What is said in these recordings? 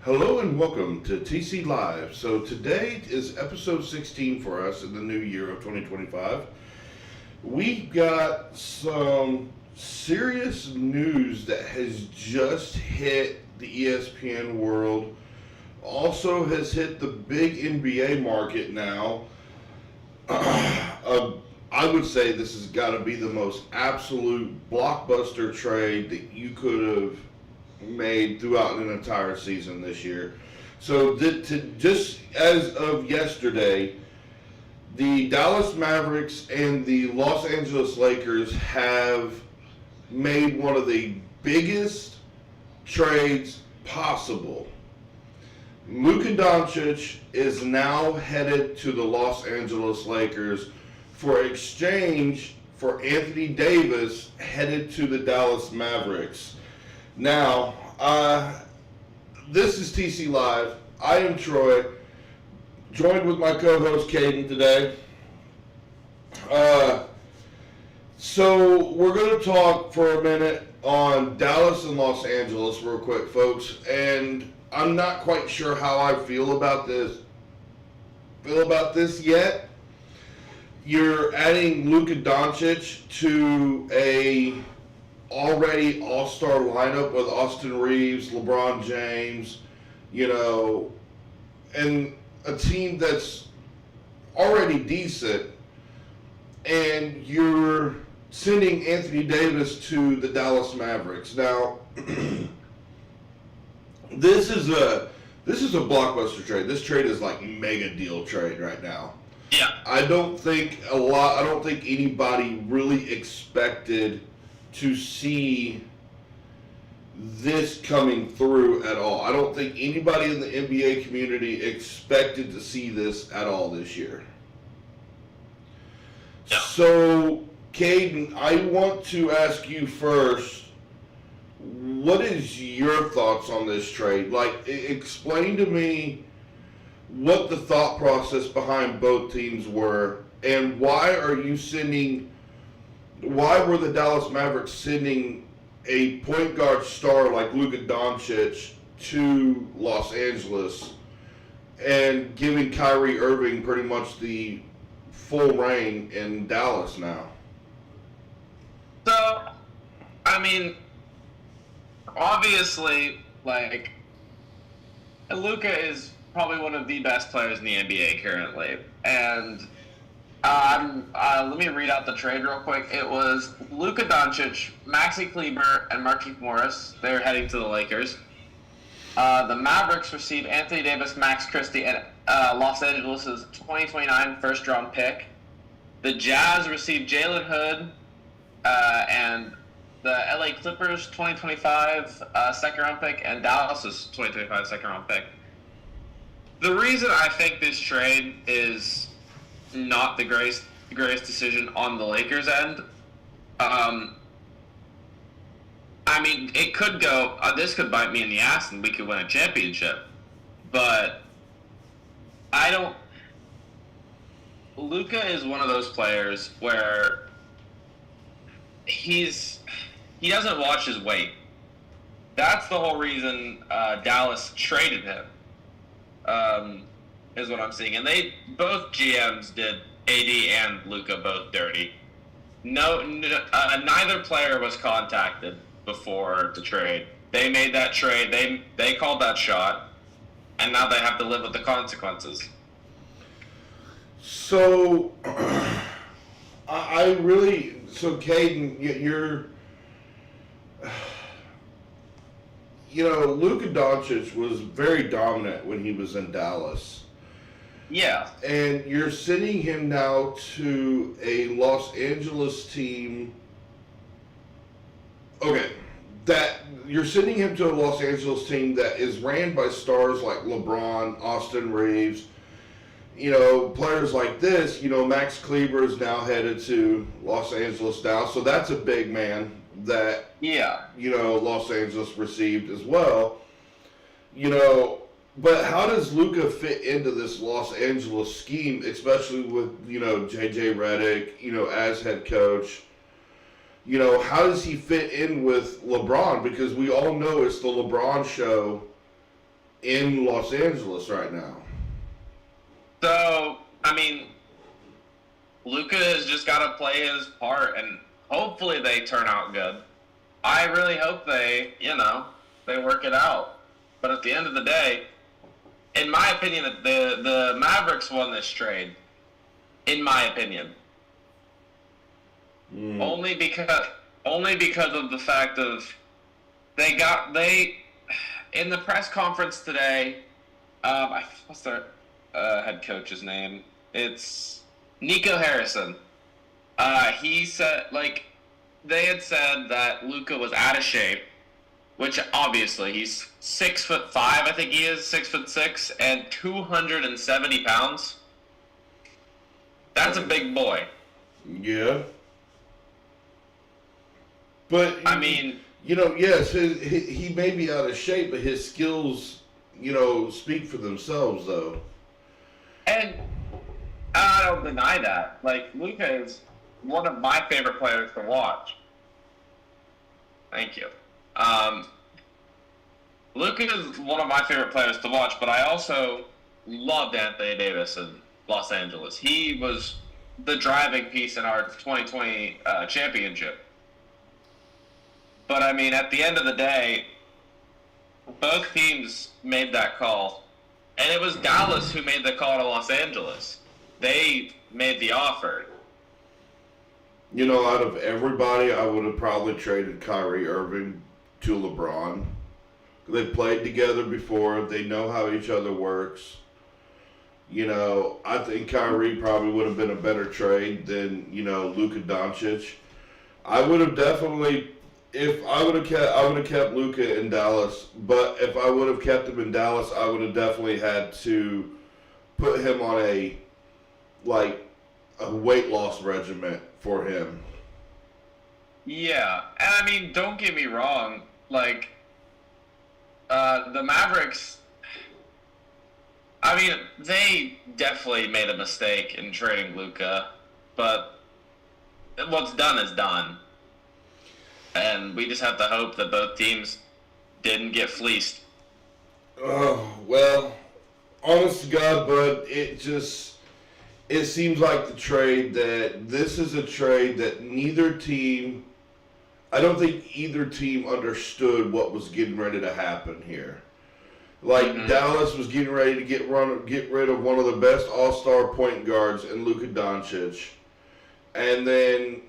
Hello and welcome to TC Live. So today is episode 16 for us in the new year of 2025. We got some serious news that has just hit the ESPN world. Also has hit the big NBA market now. I would say this has got to be the most absolute blockbuster trade that you could have made throughout an entire season this year. So just as of yesterday, the Dallas Mavericks and the Los Angeles Lakers have made one of the biggest trades possible. Luka Doncic is now headed to the Los Angeles Lakers for exchange for Anthony Davis headed to the Dallas Mavericks. Now, this is TC Live. I am Troy, joined with my co-host Caden today. So we're going to talk for a minute on Dallas and Los Angeles real quick, folks. And I'm not quite sure how I feel about this yet. You're adding Luka Doncic to a already all-star lineup with Austin Reeves, LeBron James, and a team that's already decent, and you're sending Anthony Davis to the Dallas Mavericks. Now, this is a blockbuster trade. This trade is like mega deal trade right now. Yeah. I don't think anybody really expected to see this coming through at all. I don't think anybody in the NBA community expected to see this at all this year. Yeah. So, Caden, I want to ask you first, what is your thoughts on this trade? Like, explain to me what the thought process behind both teams were, and why were the Dallas Mavericks sending a point guard star like Luka Doncic to Los Angeles and giving Kyrie Irving pretty much the full reign in Dallas now? So, I mean, obviously, Luka is probably one of the best players in the NBA currently, and let me read out the trade real quick. It was Luka Doncic, Maxi Kleber, and Markieff Morris. They're heading to the Lakers. The Mavericks receive Anthony Davis, Max Christie, and Los Angeles' 2029 first-round pick. The Jazz receive Jalen Hood and the LA Clippers 2025 second-round pick, and Dallas' 2025 second-round pick. The reason I think this trade is not the greatest decision on the Lakers' end. I mean, it could go. This could bite me in the ass, and we could win a championship. But I don't. Luka is one of those players where he doesn't watch his weight. That's the whole reason Dallas traded him. Is what I'm seeing, and both GMs did AD and Luka both dirty. Neither player was contacted before the trade. They made that trade. They called that shot, and now they have to live with the consequences. So, Caden, Luka Doncic was very dominant when he was in Dallas. Yeah. And you're sending him now to a Los Angeles team. Okay. You're sending him to a Los Angeles team that is ran by stars like LeBron, Austin Reeves, players like this. Max Kleber is now headed to Los Angeles now. So that's a big man that, Los Angeles received as well. But how does Luka fit into this Los Angeles scheme, especially with, JJ Redick, as head coach? How does he fit in with LeBron? Because we all know it's the LeBron show in Los Angeles right now. So, I mean, Luka has just got to play his part, and hopefully they turn out good. I really hope they work it out. But at the end of the day, in my opinion, the Mavericks won this trade. In my opinion, only because of the fact of they in the press conference today. What's their head coach's name? It's Nico Harrison. He said they had said that Luka was out of shape, which obviously he's 6'5", I think he is 6'6", and 270 pounds. That's a big boy. Yeah. But I mean, yes, he may be out of shape, but his skills, speak for themselves, though. and I don't deny that. Luka is one of my favorite players to watch. Thank you. Luka is one of my favorite players to watch, but I also loved Anthony Davis in Los Angeles. He was the driving piece in our 2020 championship. But, I mean, at the end of the day, both teams made that call. And it was Dallas who made the call to Los Angeles. They made the offer. Out of everybody, I would have probably traded Kyrie Irving to LeBron. They played together before. They know how each other works. I think Kyrie probably would have been a better trade than, Luka Doncic. I would have definitely, I would have kept Luka in Dallas, but if I would have kept him in Dallas, I would have definitely had to put him on a weight loss regimen for him. Yeah, and I mean, don't get me wrong, the Mavericks, I mean, they definitely made a mistake in trading Luka, but what's done is done. And we just have to hope that both teams didn't get fleeced. Oh, well, honest to God, but it seems like this is a trade that neither team, I don't think either team understood what was getting ready to happen here. Dallas was getting ready to get rid of one of the best all-star point guards in Luka Doncic. And then,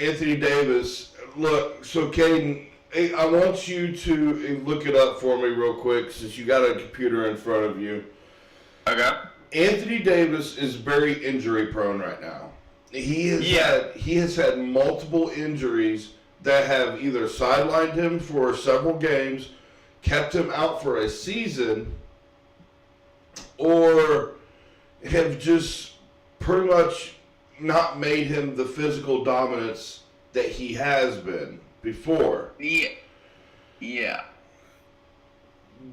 Anthony Davis. Look, so Caden, I want you to look it up for me real quick since you got a computer in front of you. Okay. Anthony Davis is very injury prone right now. He has had multiple injuries that have either sidelined him for several games, kept him out for a season, or have just pretty much not made him the physical dominance that he has been before. Yeah.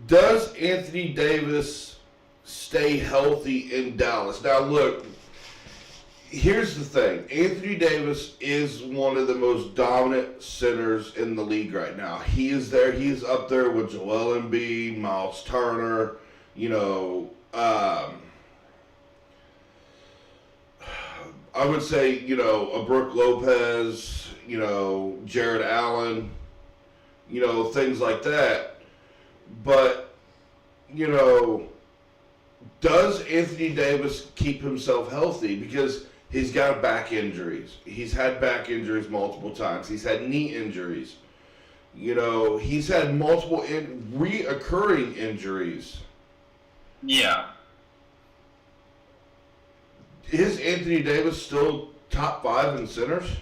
Does Anthony Davis stay healthy in Dallas? Now, look, here's the thing. Anthony Davis is one of the most dominant centers in the league right now. He is there. He's up there with Joel Embiid, Miles Turner, I would say, a Brook Lopez, Jared Allen, things like that. But, does Anthony Davis keep himself healthy? Because he's got back injuries. He's had back injuries multiple times. He's had knee injuries. He's had multiple reoccurring injuries. Yeah. Is Anthony Davis still top 5 in centers,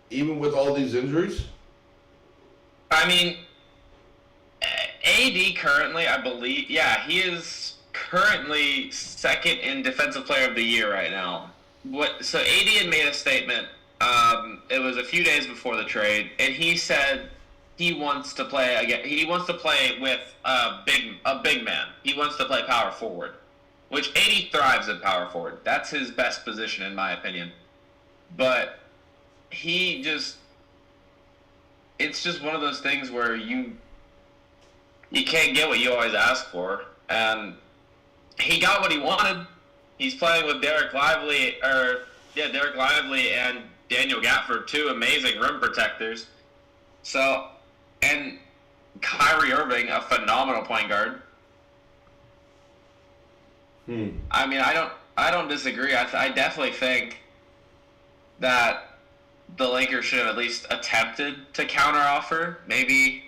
even with all these injuries? I mean, AD currently, I believe, he is currently second in Defensive Player of the Year right now. So AD had made a statement. It was a few days before the trade, and he said he wants to play again. He wants to play with a big man. He wants to play power forward, which AD thrives in power forward. That's his best position, in my opinion. But it's just one of those things where you can't get what you always ask for. And he got what he wanted. He's playing with Derek Lively and Daniel Gafford, two amazing rim protectors. So, and Kyrie Irving, a phenomenal point guard. I mean, I don't disagree. I definitely think that the Lakers should have at least attempted to counteroffer. Maybe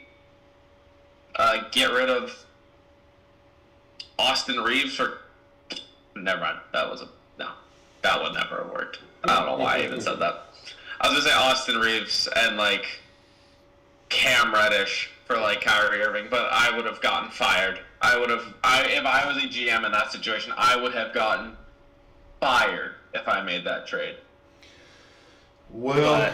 get rid of Austin Reeves or never mind. That would never have worked. I don't know why I even said that. I was gonna say Austin Reeves and like Cam Reddish for like Kyrie Irving, but I would have gotten fired. If I was a GM in that situation, I would have gotten fired if I made that trade. Well,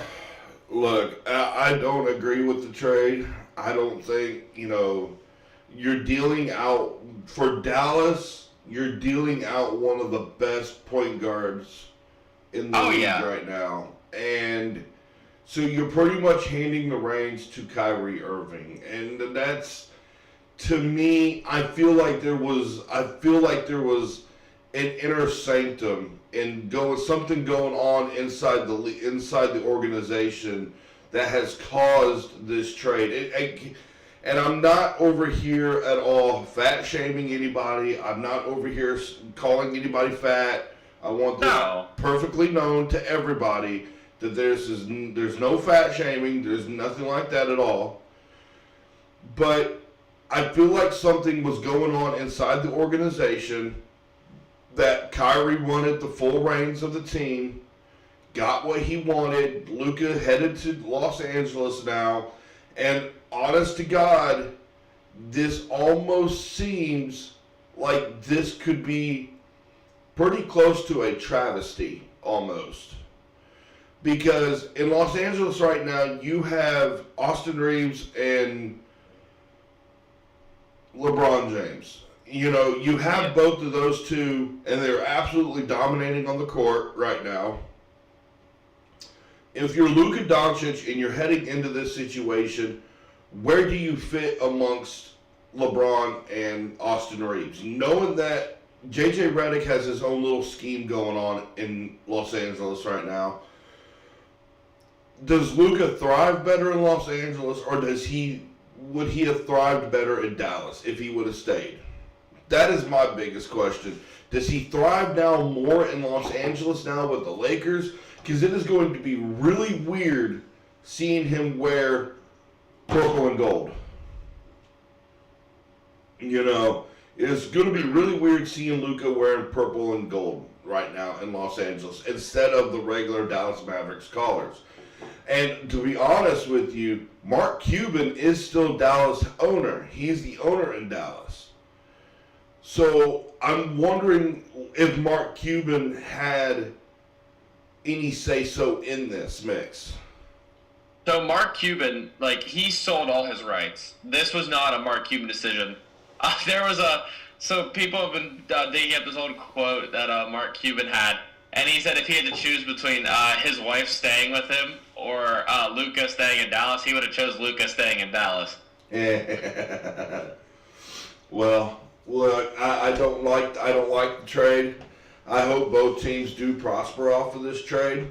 look, I don't agree with the trade. I don't think, you're dealing out, for Dallas, you're dealing out one of the best point guards in the league right now. And so you're pretty much handing the reins to Kyrie Irving. And that's, to me, I feel like there was an inner sanctum and something going on inside the organization that has caused this trade. And I'm not over here at all fat shaming anybody. I'm not over here calling anybody fat. I want this perfectly known to everybody that there's no fat shaming. There's nothing like that at all. But I feel like something was going on inside the organization that Kyrie wanted the full reins of the team, got what he wanted. Luka headed to Los Angeles now, and honest to God, this almost seems like this could be pretty close to a travesty, almost. Because in Los Angeles right now, you have Austin Reeves and LeBron James. You have both of those two, and they're absolutely dominating on the court right now. If you're Luka Doncic and you're heading into this situation, where do you fit amongst LeBron and Austin Reeves? Knowing that JJ Redick has his own little scheme going on in Los Angeles right now, does Luka thrive better in Los Angeles, or would he have thrived better in Dallas if he would have stayed? That is my biggest question. Does he thrive now more in Los Angeles now with the Lakers? Because it is going to be really weird seeing him wear purple and gold. It's going to be really weird seeing Luka wearing purple and gold right now in Los Angeles instead of the regular Dallas Mavericks colors. And to be honest with you, Mark Cuban is still Dallas' owner. He's the owner in Dallas. So I'm wondering if Mark Cuban had any say-so in this mix. So Mark Cuban, he sold all his rights. This was not a Mark Cuban decision. So people have been digging up this old quote that Mark Cuban had, and he said if he had to choose between his wife staying with him or Luka staying in Dallas, he would have chose Luka staying in Dallas. Well, look, I don't like the trade. I hope both teams do prosper off of this trade.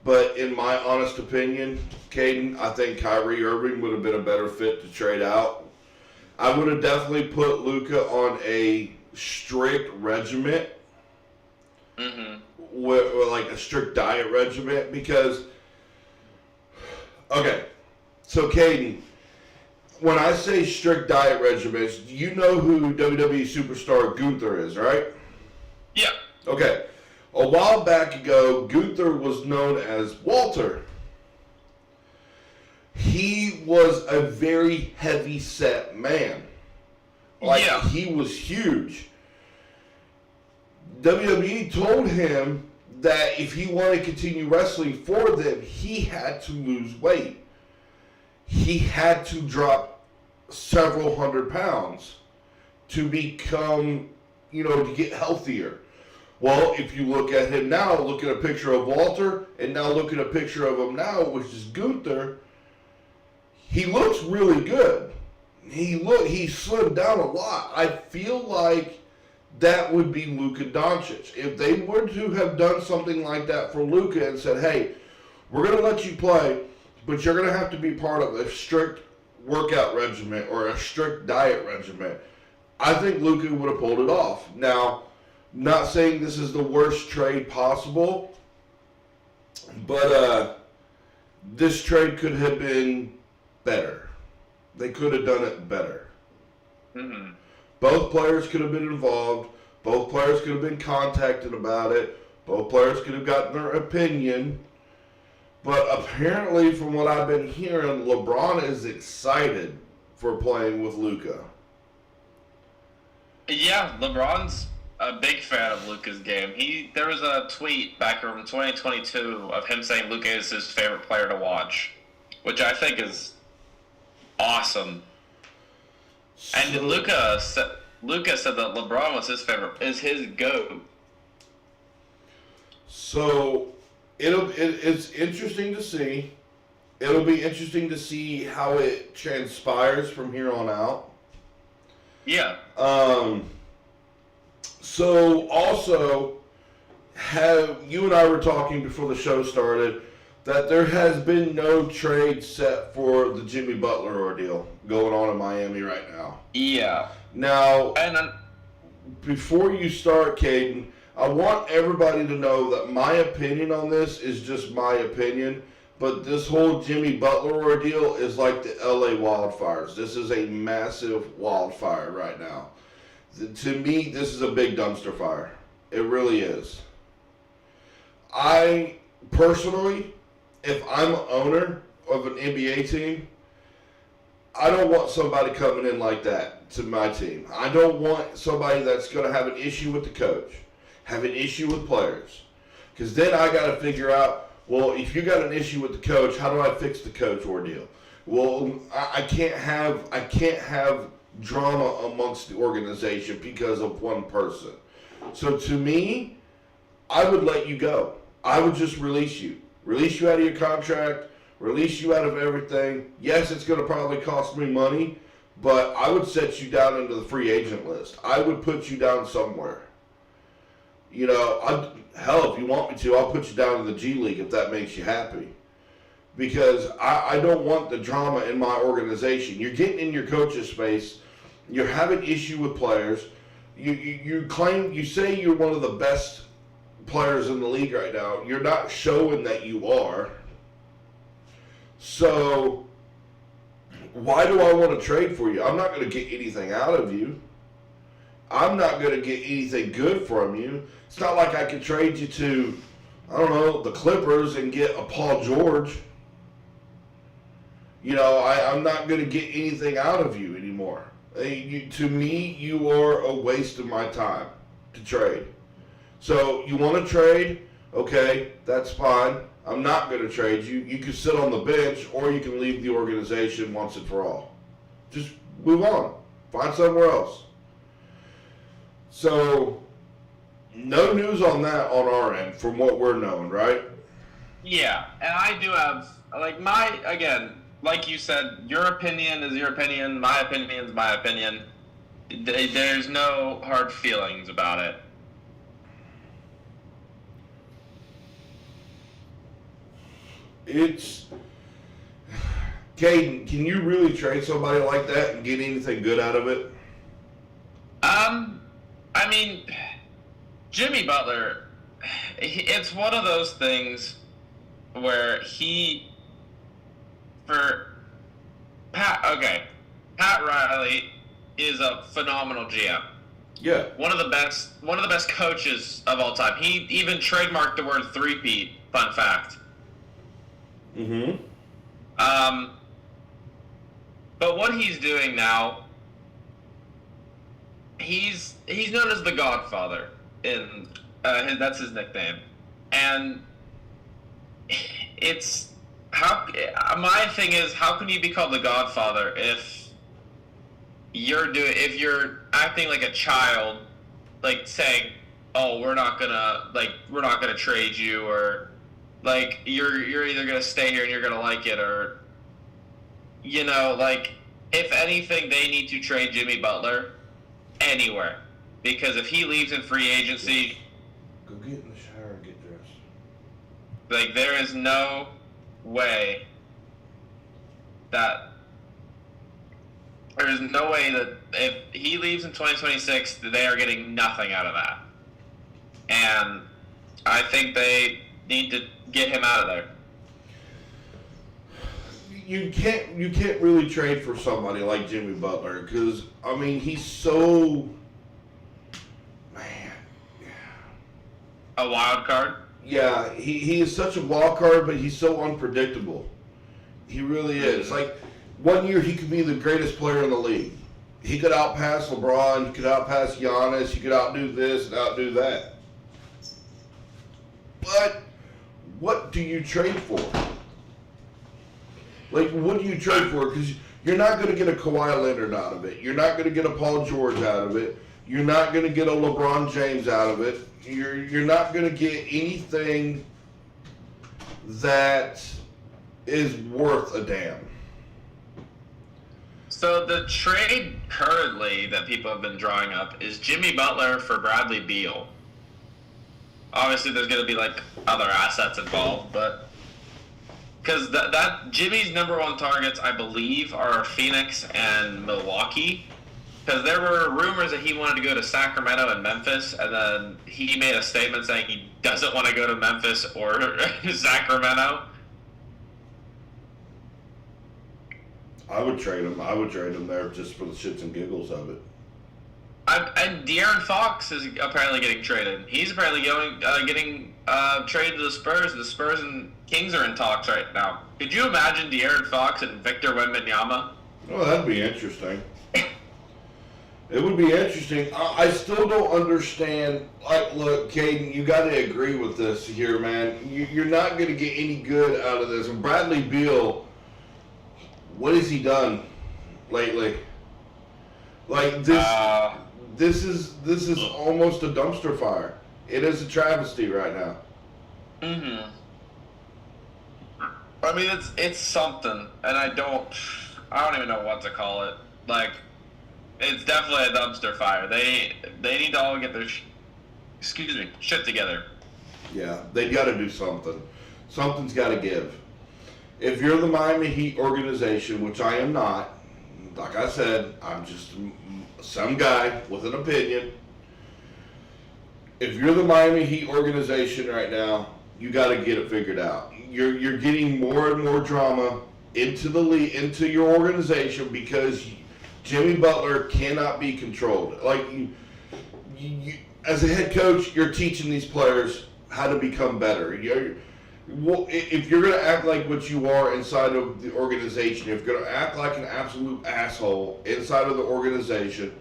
But in my honest opinion, Caden, I think Kyrie Irving would have been a better fit to trade out. I would have definitely put Luka on a strict regimen. With a strict diet regimen, because so Caden, when I say strict diet regimens, you know who WWE superstar Gunther is, right? Yeah. Okay. A while back ago, Gunther was known as Walter. He was a very heavy-set man. He was huge. WWE told him that if he wanted to continue wrestling for them, he had to lose weight. He had to drop several hundred pounds to become, to get healthier. Well, if you look at him now, look at a picture of Walter, and now look at a picture of him now, which is Gunther, he looks really good. he slimmed down a lot. I feel like that would be Luka Doncic. If they were to have done something like that for Luka and said, hey, we're going to let you play, but you're going to have to be part of a strict workout regimen or a strict diet regimen, I think Luka would have pulled it off. Now, not saying this is the worst trade possible, but this trade could have been better. They could have done it better. Mm-hmm. Both players could have been involved. Both players could have been contacted about it. Both players could have gotten their opinion. But apparently, from what I've been hearing, LeBron is excited for playing with Luka. Yeah, LeBron's a big fan of Luka's game. There was a tweet back from 2022 of him saying Luka is his favorite player to watch, which I think is awesome. And Luka said that LeBron was is his GOAT. So it's interesting to see. It'll be interesting to see how it transpires from here on out. Yeah. So also, you and I were talking before the show started that there has been no trade set for the Jimmy Butler ordeal going on in Miami right now. Yeah. Now, And before you start, Caden, I want everybody to know that my opinion on this is just my opinion, but this whole Jimmy Butler ordeal is like the LA wildfires. This is a massive wildfire right now. To me, this is a big dumpster fire. It really is. I personally, if I'm an owner of an NBA team, I don't want somebody coming in like that to my team. I don't want somebody that's going to have an issue with the coach, have an issue with players. Because then I got to figure out, well, if you got an issue with the coach, how do I fix the coach ordeal? Well, I can't have drama amongst the organization because of one person. So to me, I would let you go. I would just release you. Release you out of your contract, release you out of everything. Yes, it's going to probably cost me money, but I would set you down into the free agent list. I would put you down somewhere. You know, hell, if you want me to, I'll put you down in the G League if that makes you happy. Because I don't want the drama in my organization. You're getting in your coach's space. You're having issue with players. You say you're one of the best players in the league right now. You're not showing that you are. So why do I want to trade for you? I'm not going to get anything out of you. I'm not going to get anything good from you. It's not like I could trade you to, I don't know, the Clippers and get a Paul George. You know, I'm not going to get anything out of you anymore. To me, you are a waste of my time to trade. So you want to trade? Okay, that's fine. I'm not going to trade you. You can sit on the bench or you can leave the organization once and for all. Just move on. Find somewhere else. So, no news on that on our end from what we're knowing, right? yeah, and I do have, like you said, your opinion is your opinion, my opinion is my opinion. There's no hard feelings about it. Caden, can you really trade somebody like that and get anything good out of it? I mean, Jimmy Butler, it's one of those things where Pat Riley is a phenomenal GM. Yeah. One of the best coaches of all time. He even trademarked the word three-peat, fun fact. Mm-hmm. But what he's doing now, he's known as the Godfather that's his nickname, and my thing is, how can you be called the Godfather if you're acting like a child, like saying, oh, we're not gonna trade you, or like you're either gonna stay here and you're gonna like it, or like if anything, they need to trade Jimmy Butler anywhere. Because if he leaves in free agency, Go get in the shower and get dressed. like, there is no way that if he leaves in 2026, they are getting nothing out of that. And I think they need to get him out of there. You can't really trade for somebody like Jimmy Butler because I mean he's so man. A wild card. Yeah, he is such a wild card, but he's so unpredictable. He really is. Like, one year he could be the greatest player in the league. He could outpass LeBron, he could outpass Giannis, he could outdo this and outdo that. But what do you trade for? Like, what do you trade for? Because you're not going to get a Kawhi Leonard out of it. You're not going to get a Paul George out of it. You're not going to get a LeBron James out of it. You're not going to get anything that is worth a damn. So the trade currently that people have been drawing up is Jimmy Butler for Bradley Beal. Obviously, there's going to be like other assets involved, but because that Jimmy's number one targets, I believe, are Phoenix and Milwaukee. Because there were rumors that he wanted to go to Sacramento and Memphis, and then he made a statement saying he doesn't want to go to Memphis or Sacramento. I would trade him. I would trade him there just for the shits and giggles of it. And De'Aaron Fox is apparently getting traded. He's apparently getting traded to the Spurs. The Spurs and Kings are in talks right now. Could you imagine De'Aaron Fox and Victor Wembanyama? Oh, that'd be interesting. It would be interesting. I still don't understand. Like, look, Caden, you got to agree with this here, man. You're not going to get any good out of this. And Bradley Beal, what has he done lately? Like this, this is almost a dumpster fire. It is a travesty right now. Mm-hmm. I mean, it's something, and I don't even know what to call it. Like, it's definitely a dumpster fire. They need to all get their shit together. Yeah, they got to do something. Something's got to give. If you're the Miami Heat organization, which I am not, like I said, I'm just some guy with an opinion. If you're the Miami Heat organization right now, you got to get it figured out. You're getting more and more drama into the league, into your organization because Jimmy Butler cannot be controlled. Like you as a head coach, you're teaching these players how to become better. If you're going to act like what you are inside of the organization, if you're going to act like an absolute asshole inside of the organization,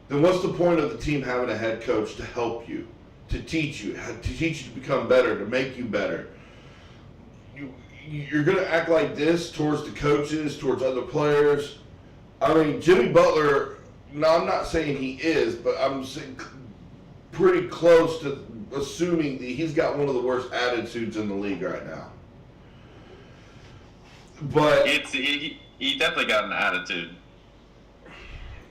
then what's the point of the team having a head coach to help you, to teach you to become better, to make you better? You're going to act like this towards the coaches, towards other players. I mean, Jimmy Butler, now I'm not saying he is, but I'm saying pretty close to assuming that he's got one of the worst attitudes in the league right now. But he definitely got an attitude.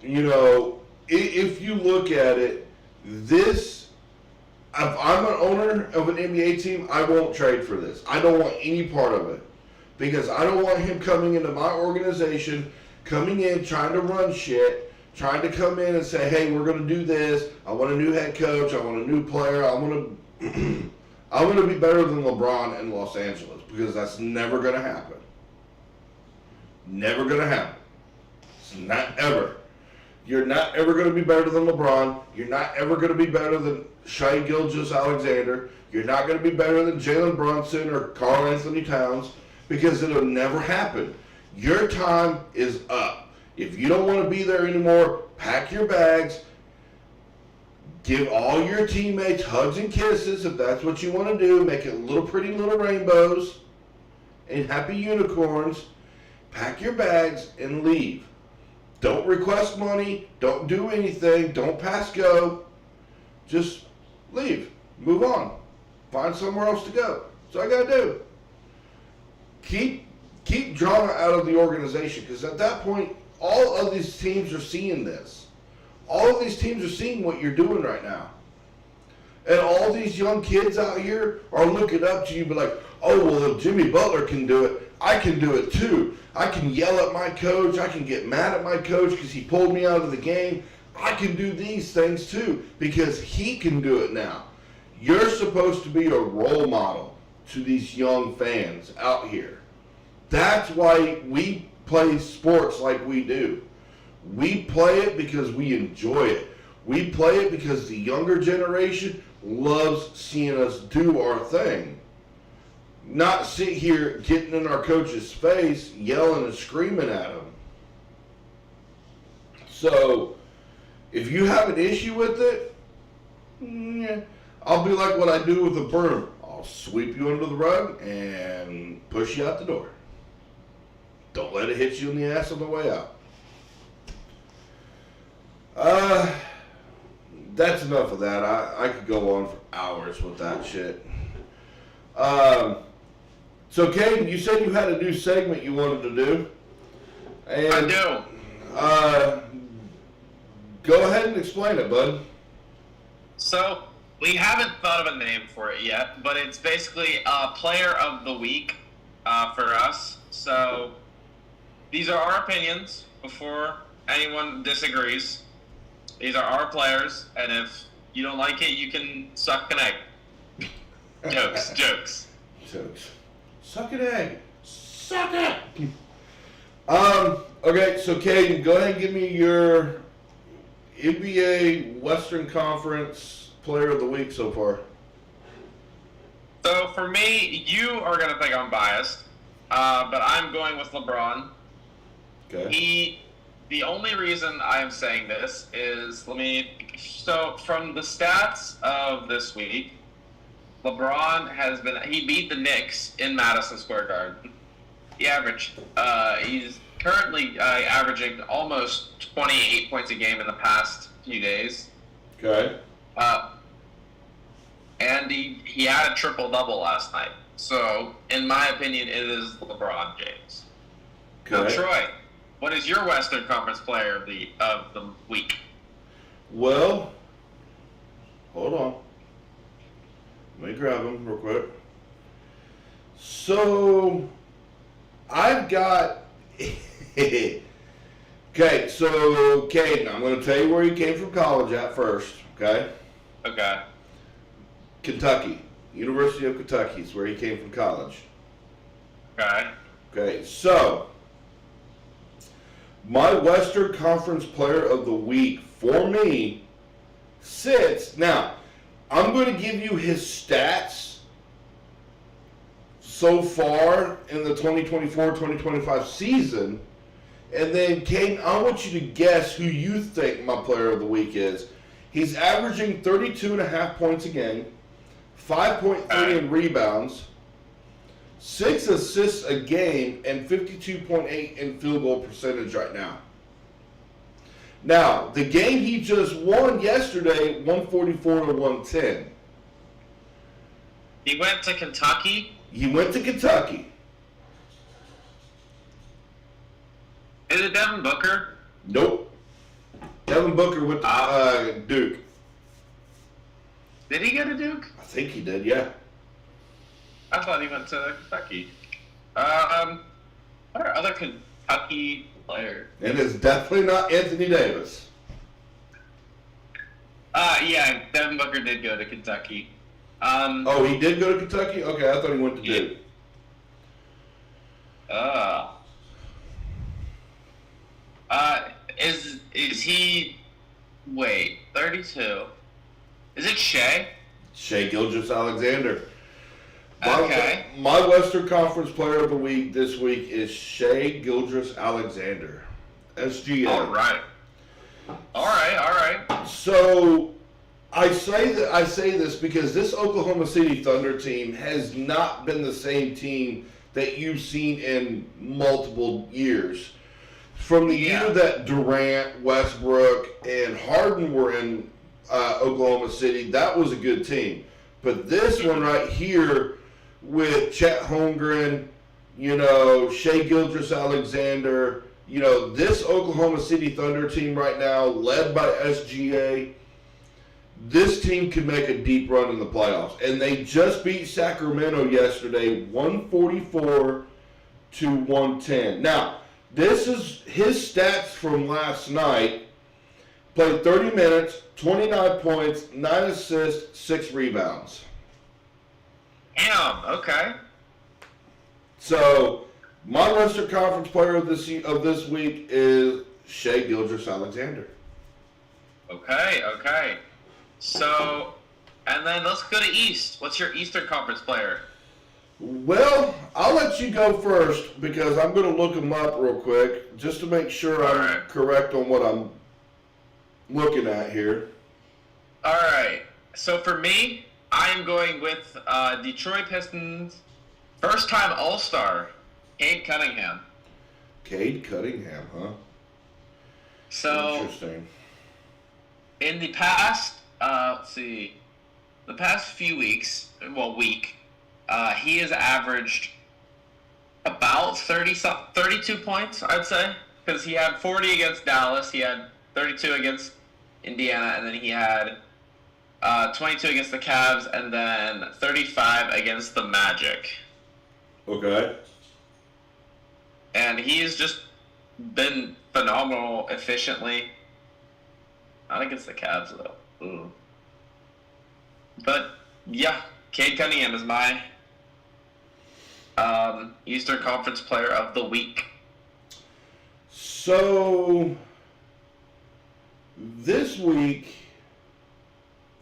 You know, if you look at it, if I'm an owner of an NBA team, I won't trade for this. I don't want any part of it because I don't want him coming into my organization, coming in, trying to run shit, trying to come in and say, hey, we're going to do this. I want a new head coach. I want a new player. I want to be better than LeBron in Los Angeles because that's never going to happen. Never going to happen. It's not ever. You're not ever going to be better than LeBron. You're not ever going to be better than Shai Gilgeous-Alexander. You're not going to be better than Jalen Brunson or Karl Anthony Towns because it'll never happen. Your time is up. If you don't want to be there anymore, pack your bags. Give all your teammates hugs and kisses if that's what you want to do. Make it little pretty little rainbows and happy unicorns. Pack your bags and leave. Don't request money. Don't do anything. Don't pass go. Just leave. Move on. Find somewhere else to go. That's all I got to do. Keep drama out of the organization because at that point, all of these teams are seeing this. All of these teams are seeing what you're doing right now. And all these young kids out here are looking up to you, be like, oh, well, if Jimmy Butler can do it, I can do it too. I can yell at my coach. I can get mad at my coach because he pulled me out of the game. I can do these things too because he can do it now. You're supposed to be a role model to these young fans out here. That's why we play sports like we do. We play it because we enjoy it. We play it because the younger generation loves seeing us do our thing. Not sit here getting in our coach's face, yelling and screaming at him. So, if you have an issue with it, I'll be like what I do with a broom. I'll sweep you under the rug and push you out the door. Don't let it hit you in the ass on the way out. That's enough of that. I could go on for hours with that shit. So, Caden, you said you had a new segment you wanted to do. And, I do. Go ahead and explain it, bud. So, we haven't thought of a name for it yet, but it's basically Player of the Week for us. So, these are our opinions before anyone disagrees. These are our players, and if you don't like it, you can suck an egg. Jokes. Suck an egg. Suck it! Okay, so Caden, go ahead and give me your NBA Western Conference Player of the Week so far. So for me, you are going to think I'm biased, but I'm going with LeBron. Okay. The only reason I'm saying this is, so from the stats of this week, LeBron he beat the Knicks in Madison Square Garden. He's currently averaging almost 28 points a game in the past few days. Okay. And he had a triple-double last night. So, in my opinion, it is LeBron James. Okay. Now, Troy, what is your Western Conference Player of the week? Well, hold on. Let me grab him real quick. So, I've got... Okay, so, Caden, I'm going to tell you where he came from college at first, okay? Okay. Kentucky. University of Kentucky is where he came from college. Okay. Okay, so, my Western Conference Player of the Week, for me, sits... Now, I'm going to give you his stats so far in the 2024-2025 season, and then, Kane, I want you to guess who you think my Player of the Week is. He's averaging 32.5 points a game, 5.3 in rebounds, 6 assists a game, and 52.8 in field goal percentage right now. Now, the game he just won yesterday, 144-110. He went to Kentucky? He went to Kentucky. Is it Devin Booker? Nope. Devin Booker went to Duke. Did he go to Duke? I think he did, yeah. I thought he went to Kentucky. What are other Kentucky players? And it's definitely not Anthony Davis. Yeah, Devin Booker did go to Kentucky. Oh, he did go to Kentucky? Okay, I thought he went to Duke. Is he... Wait, 32. Is it Shea? Shea Gilgeous-Alexander. Okay. My Western Conference Player of the Week this week is Shea Gilgeous-Alexander. SGA. All right. So, I say this because this Oklahoma City Thunder team has not been the same team that you've seen in multiple years. From the year that Durant, Westbrook, and Harden were in Oklahoma City, that was a good team. But this one right here with Chet Holmgren, Shea Gilgeous-Alexander, this Oklahoma City Thunder team right now, led by SGA, this team could make a deep run in the playoffs. And they just beat Sacramento yesterday, 144-110. Now, this is his stats from last night. Played 30 minutes, 29 points, 9 assists, 6 rebounds. Damn, okay. So, my Western Conference player of this week is Shai Gilgeous-Alexander. Okay. So, and then let's go to East. What's your Eastern Conference player? Well, I'll let you go first because I'm going to look him up real quick just to make sure I'm Alright. correct on what I'm looking at here. All right. So for me, I am going with Detroit Pistons first-time All-Star, Cade Cunningham. Cade Cunningham, huh? So Interesting. in the past, the past few weeks, week, he has averaged about 32 points, I'd say, because he had 40 against Dallas, he had 32 against Indiana, and then he had 22 against the Cavs, and then 35 against the Magic. Okay. And he's just been phenomenal efficiently. Not against the Cavs, though. Ooh. But, yeah, Cade Cunningham is my Eastern Conference Player of the Week. So, this week,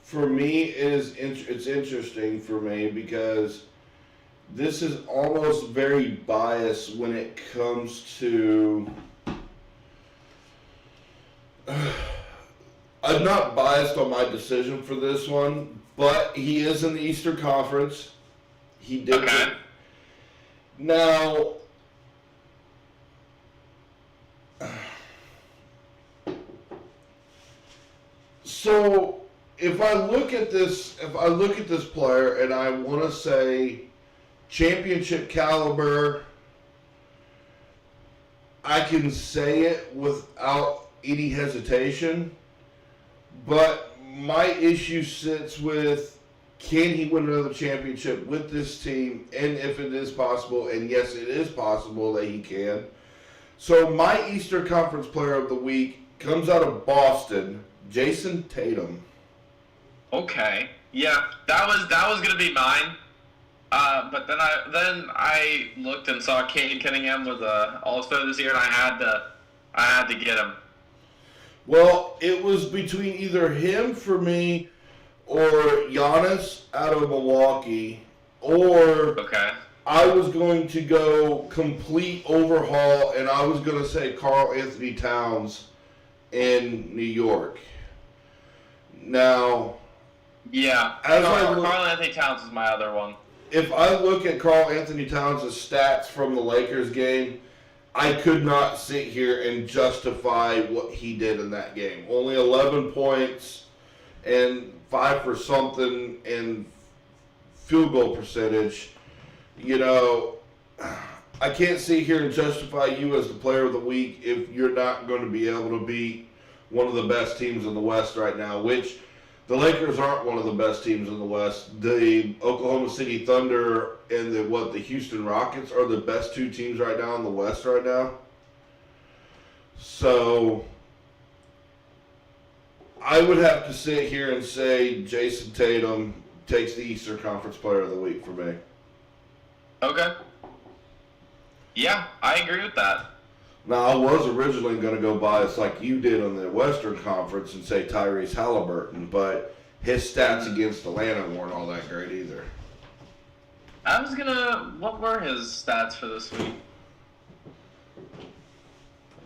for me, it's interesting for me because this is almost very biased when it comes to... I'm not biased on my decision for this one, but he is in the Eastern Conference. He did. Okay. Now, so if I look at this player and I want to say championship caliber, I can say it without any hesitation. But my issue sits with, can he win another championship with this team? And if it is possible, and yes, it is possible that he can. So my Eastern Conference Player of the Week comes out of Boston, Jason Tatum. Okay. Yeah, that was gonna be mine. But then I looked and saw Cade Cunningham was a All-Star this year, and I had to get him. Well, it was between either him for me or Giannis out of Milwaukee, or Okay. I was going to go complete overhaul, and I was going to say Karl Anthony Towns in New York. Now, Yeah. As I Karl look- Anthony Towns is my other one. if I look at Karl Anthony Towns' stats from the Lakers game, I could not sit here and justify what he did in that game. Only 11 points and 5 for something in field goal percentage. I can't sit here and justify you as the player of the week if you're not going to be able to beat one of the best teams in the West right now, which the Lakers aren't one of the best teams in the West. The Oklahoma City Thunder and the Houston Rockets are the best two teams right now in the West right now. So I would have to sit here and say Jason Tatum takes the Eastern Conference Player of the Week for me. Okay. Yeah, I agree with that. Now, I was originally going to go bias like you did on the Western Conference and say Tyrese Halliburton, but his stats against Atlanta weren't all that great either. What were his stats for this week?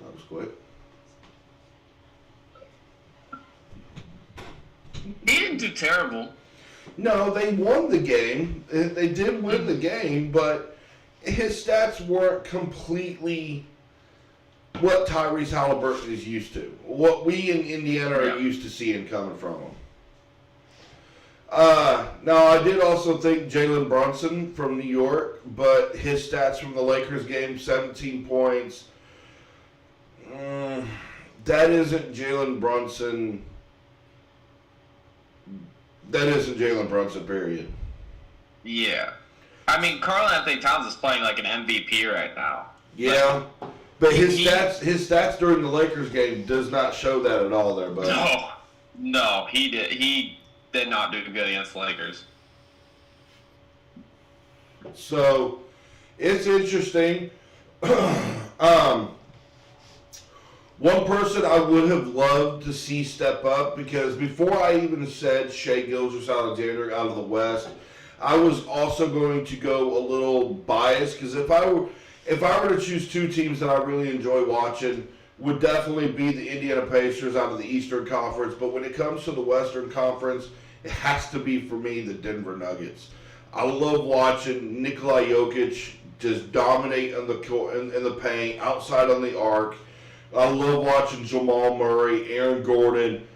That was quick. He didn't do terrible. No, they won the game. They did win the game, but his stats weren't completely what Tyrese Halliburton is used to. What we in Indiana are used to seeing coming from him. Now, I did also think Jalen Brunson from New York, but his stats from the Lakers game, 17 points, That isn't Jalen Brunson. That isn't Jalen Brunson, period. Yeah. I mean, Karl Anthony Towns is playing like an MVP right now. Yeah. But his stats during the Lakers game does not show that at all there, bud. No, he did. He did not do good against the Lakers. So, it's interesting. One person I would have loved to see step up, because before I even said Shai Gilgeous-Alexander out of the West, I was also going to go a little biased, because if I were to choose two teams that I really enjoy watching, would definitely be the Indiana Pacers out of the Eastern Conference. But when it comes to the Western Conference, it has to be, for me, the Denver Nuggets. I love watching Nikola Jokic just dominate in the paint, outside on the arc. I love watching Jamal Murray, Aaron Gordon.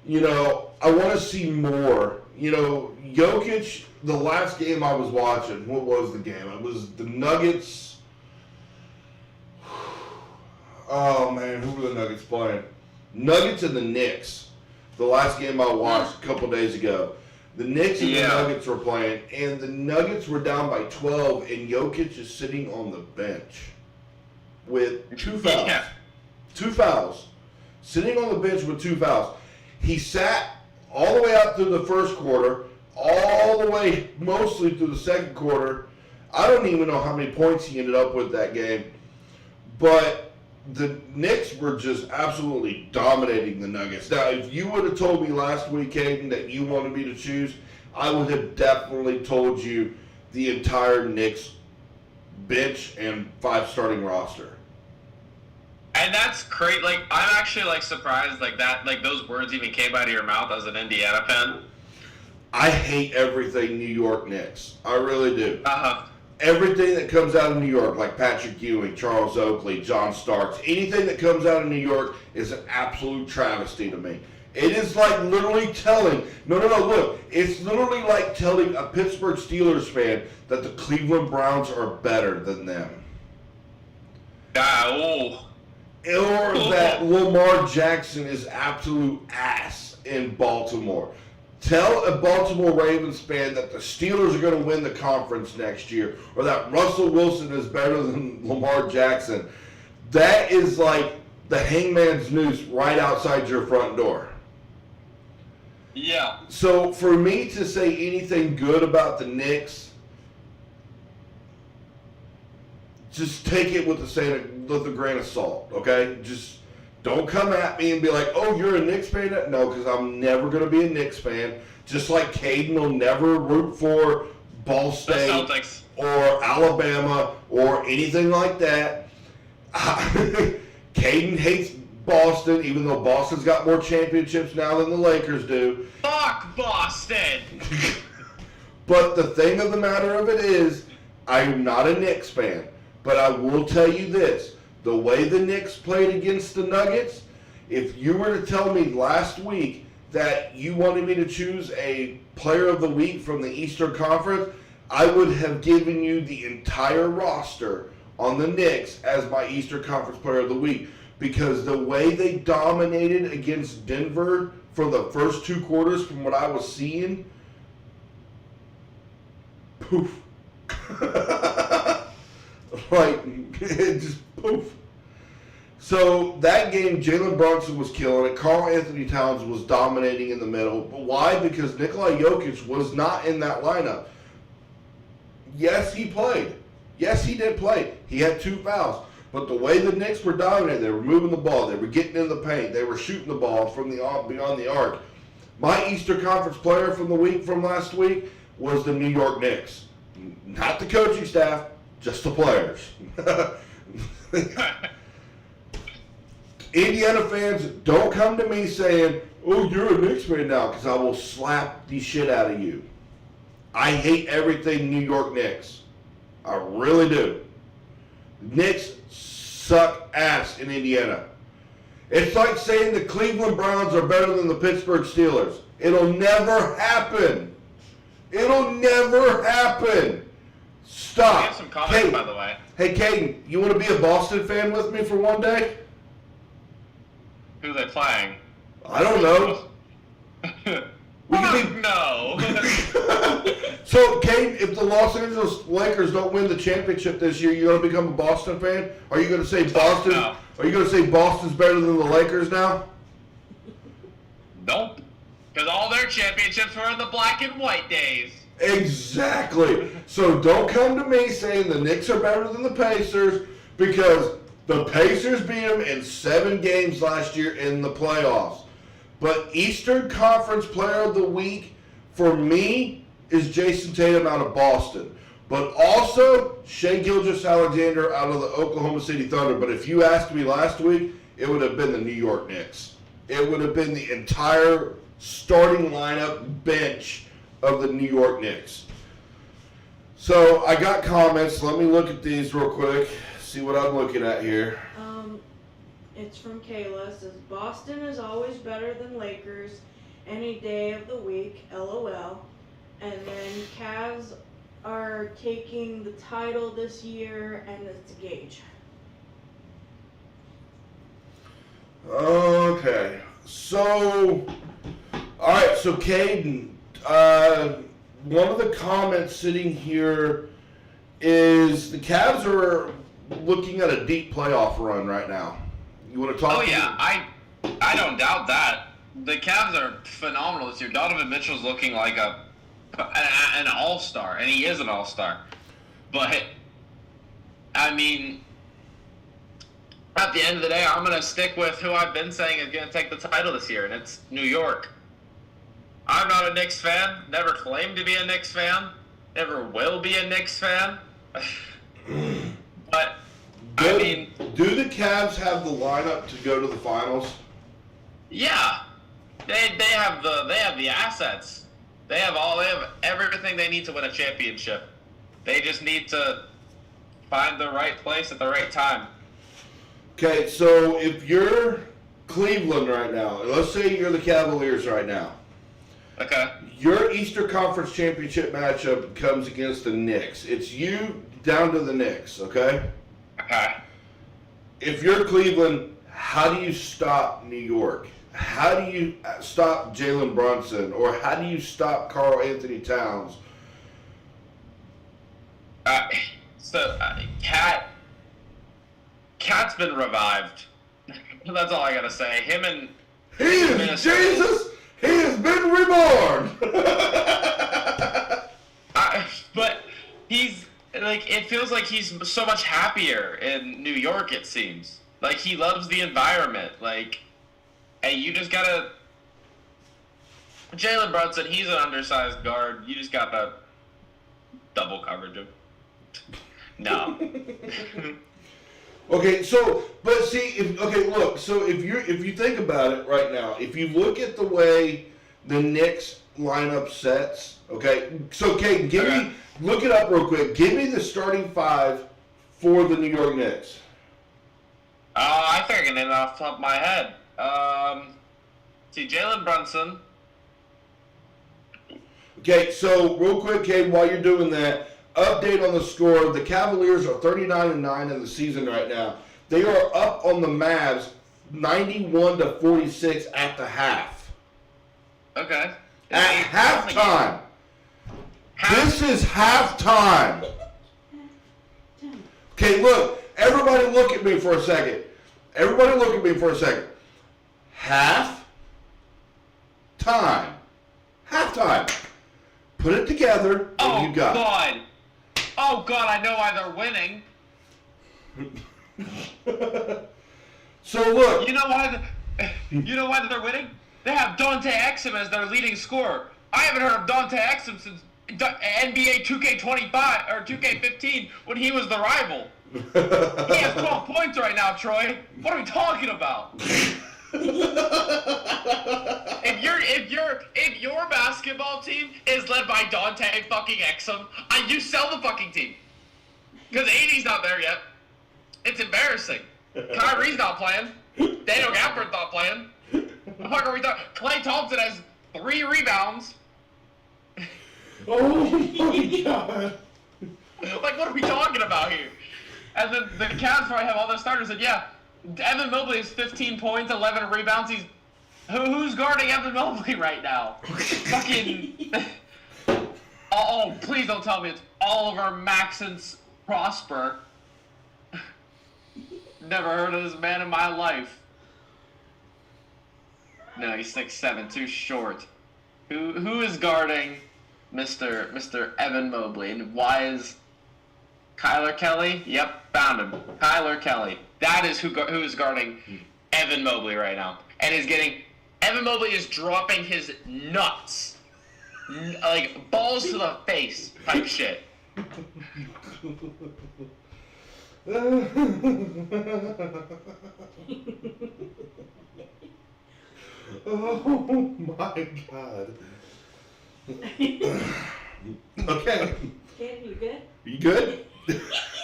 You know, I want to see more. You know, Jokic, the last game I was watching, what was the game? It was the Nuggets. Oh, man, who were the Nuggets playing? Nuggets and the Knicks. The last game I watched a couple days ago. The Knicks and the Nuggets were playing, and the Nuggets were down by 12, and Jokic is sitting on the bench with 2 fouls. Yeah. 2 fouls. Sitting on the bench with 2 fouls. He sat all the way out through the first quarter, all the way mostly through the second quarter. I don't even know how many points he ended up with that game. But the Knicks were just absolutely dominating the Nuggets. Now, if you would have told me last week, Caden, that you wanted me to choose, I would have definitely told you the entire Knicks bench and 5 starting roster. And that's great. Like, I'm actually like surprised like that. Like those words even came out of your mouth as an Indiana fan. I hate everything New York Knicks. I really do. Uh-huh. Everything that comes out of New York, like Patrick Ewing, Charles Oakley, John Starks, anything that comes out of New York is an absolute travesty to me. It is like literally telling, look, it's literally like telling a Pittsburgh Steelers fan that the Cleveland Browns are better than them. Or that Lamar Jackson is absolute ass in Baltimore. Tell a Baltimore Ravens fan that the Steelers are going to win the conference next year, or that Russell Wilson is better than Lamar Jackson. That is like the hangman's noose right outside your front door. Yeah. So for me to say anything good about the Knicks, just take it with a grain of salt, okay? Just don't come at me and be like, oh, you're a Knicks fan? No, because I'm never going to be a Knicks fan. Just like Caden will never root for Ball State or Alabama or anything like that. Caden hates Boston, even though Boston's got more championships now than the Lakers do. Fuck Boston! But the thing of the matter of it is, I am not a Knicks fan. But I will tell you this. The way the Knicks played against the Nuggets, if you were to tell me last week that you wanted me to choose a player of the week from the Eastern Conference, I would have given you the entire roster on the Knicks as my Eastern Conference player of the week. Because the way they dominated against Denver for the first 2 quarters from what I was seeing, poof. Like, it just poof. So that game, Jalen Brunson was killing it. Karl Anthony Towns was dominating in the middle. But why? Because Nikola Jokic was not in that lineup. Yes, he played. Yes, he did play. He had 2 fouls. But the way the Knicks were dominating, they were moving the ball. They were getting in the paint. They were shooting the ball from beyond the arc. My Eastern Conference player from the week from last week was the New York Knicks. Not the coaching staff. Just the players. Indiana fans, don't come to me saying, oh, you're a Knicks fan now, because I will slap the shit out of you. I hate everything New York Knicks. I really do. Knicks suck ass in Indiana. It's like saying the Cleveland Browns are better than the Pittsburgh Steelers. It'll never happen. It'll never happen. Stop. We have some comments, by the way. Hey, Caden, you want to be a Boston fan with me for one day? Who are they playing? I don't know. We Fuck could be... no. So, Kate, if the Los Angeles Lakers don't win the championship this year, you going to become a Boston fan? Are you going to say Boston? No. Are you going to say Boston's better than the Lakers now? Nope. Because all their championships were in the black and white days. Exactly. So don't come to me saying the Knicks are better than the Pacers, because the Pacers beat them in 7 games last year in the playoffs. But Eastern Conference Player of the Week for me is Jason Tatum out of Boston. But also Shai Gilgeous-Alexander out of the Oklahoma City Thunder. But if you asked me last week, it would have been the New York Knicks. It would have been the entire starting lineup bench of the New York Knicks. So I got comments. Let me look at these real quick. See what I'm looking at here. It's from Kayla. It says, Boston is always better than Lakers any day of the week, LOL. And then Cavs are taking the title this year, and it's Gage. Okay. So, all right. So, Caden, one of the comments sitting here is the Cavs are looking at a deep playoff run right now. You want to talk? Oh yeah, I don't doubt that. The Cavs are phenomenal this year. Donovan Mitchell's looking like an all-star, and he is an all-star. But I mean, at the end of the day, I'm gonna stick with who I've been saying is gonna take the title this year, and it's New York. I'm not a Knicks fan. Never claimed to be a Knicks fan. Never will be a Knicks fan. But I mean, do the Cavs have the lineup to go to the finals? Yeah, they have the assets. They have everything they need to win a championship. They just need to find the right place at the right time. Okay, so if you're Cleveland right now, let's say you're the Cavaliers right now. Okay. Your Eastern Conference Championship matchup comes against the Knicks. It's you down to the Knicks, okay? Okay. If you're Cleveland, how do you stop New York? How do you stop Jalen Brunson? Or how do you stop Karl Anthony Towns? Cat's been revived. That's all I gotta say. Him and He is Jesus! He has been reborn! But he's like, it feels like he's so much happier in New York, it seems. Like, he loves the environment. Like, hey, you just gotta... Jalen Brunson, he's an undersized guard. You just gotta double coverage him. No. Okay, so, but see, look, so if you think about it right now, if you look at the way the Knicks lineup sets, okay, so Caden, look it up real quick. Give me the starting 5 for the New York Knicks. I think I can name it off the top of my head. See, Jalen Brunson. Okay, so real quick, Caden, while you're doing that, update on the score. The Cavaliers are 39-9 in the season right now. They are up on the Mavs 91-46 at the half. Okay. At halftime. This is halftime. Okay, look. Everybody look at me for a second. Everybody look at me for a second. Half time. Halftime. Put it together and you got God. Oh, God, I know why they're winning. So, look. You know why they're winning? They have Dante Exum as their leading scorer. I haven't heard of Dante Exum since NBA 2K25 or 2K15 when he was the rival. He has 12 points right now, Troy. What are we talking about? If your basketball team is led by Dante fucking Exum, you sell the fucking team. Because AD's not there yet. It's embarrassing. Kyrie's not playing. Daniel Gafford's not playing. What are we talking? Klay Thompson has 3 rebounds. Oh my God. Like, what are we talking about here? And then the Cavs probably have all their starters, and yeah, Evan Mobley has 15 points, 11 rebounds. Who's guarding Evan Mobley right now? Fucking. Oh, please don't tell me it's Oliver Maxence Prosper. Never heard of this man in my life. No, he's 6'7", too short. Who is guarding Mr. Evan Mobley, and why is Kyler Kelly? Yep, found him. Kyler Kelly. That is who is guarding Evan Mobley right now, and is getting. Evan Mobley is dropping his nuts, like balls to the face type shit. Oh my God. Okay. Okay, you good? You good?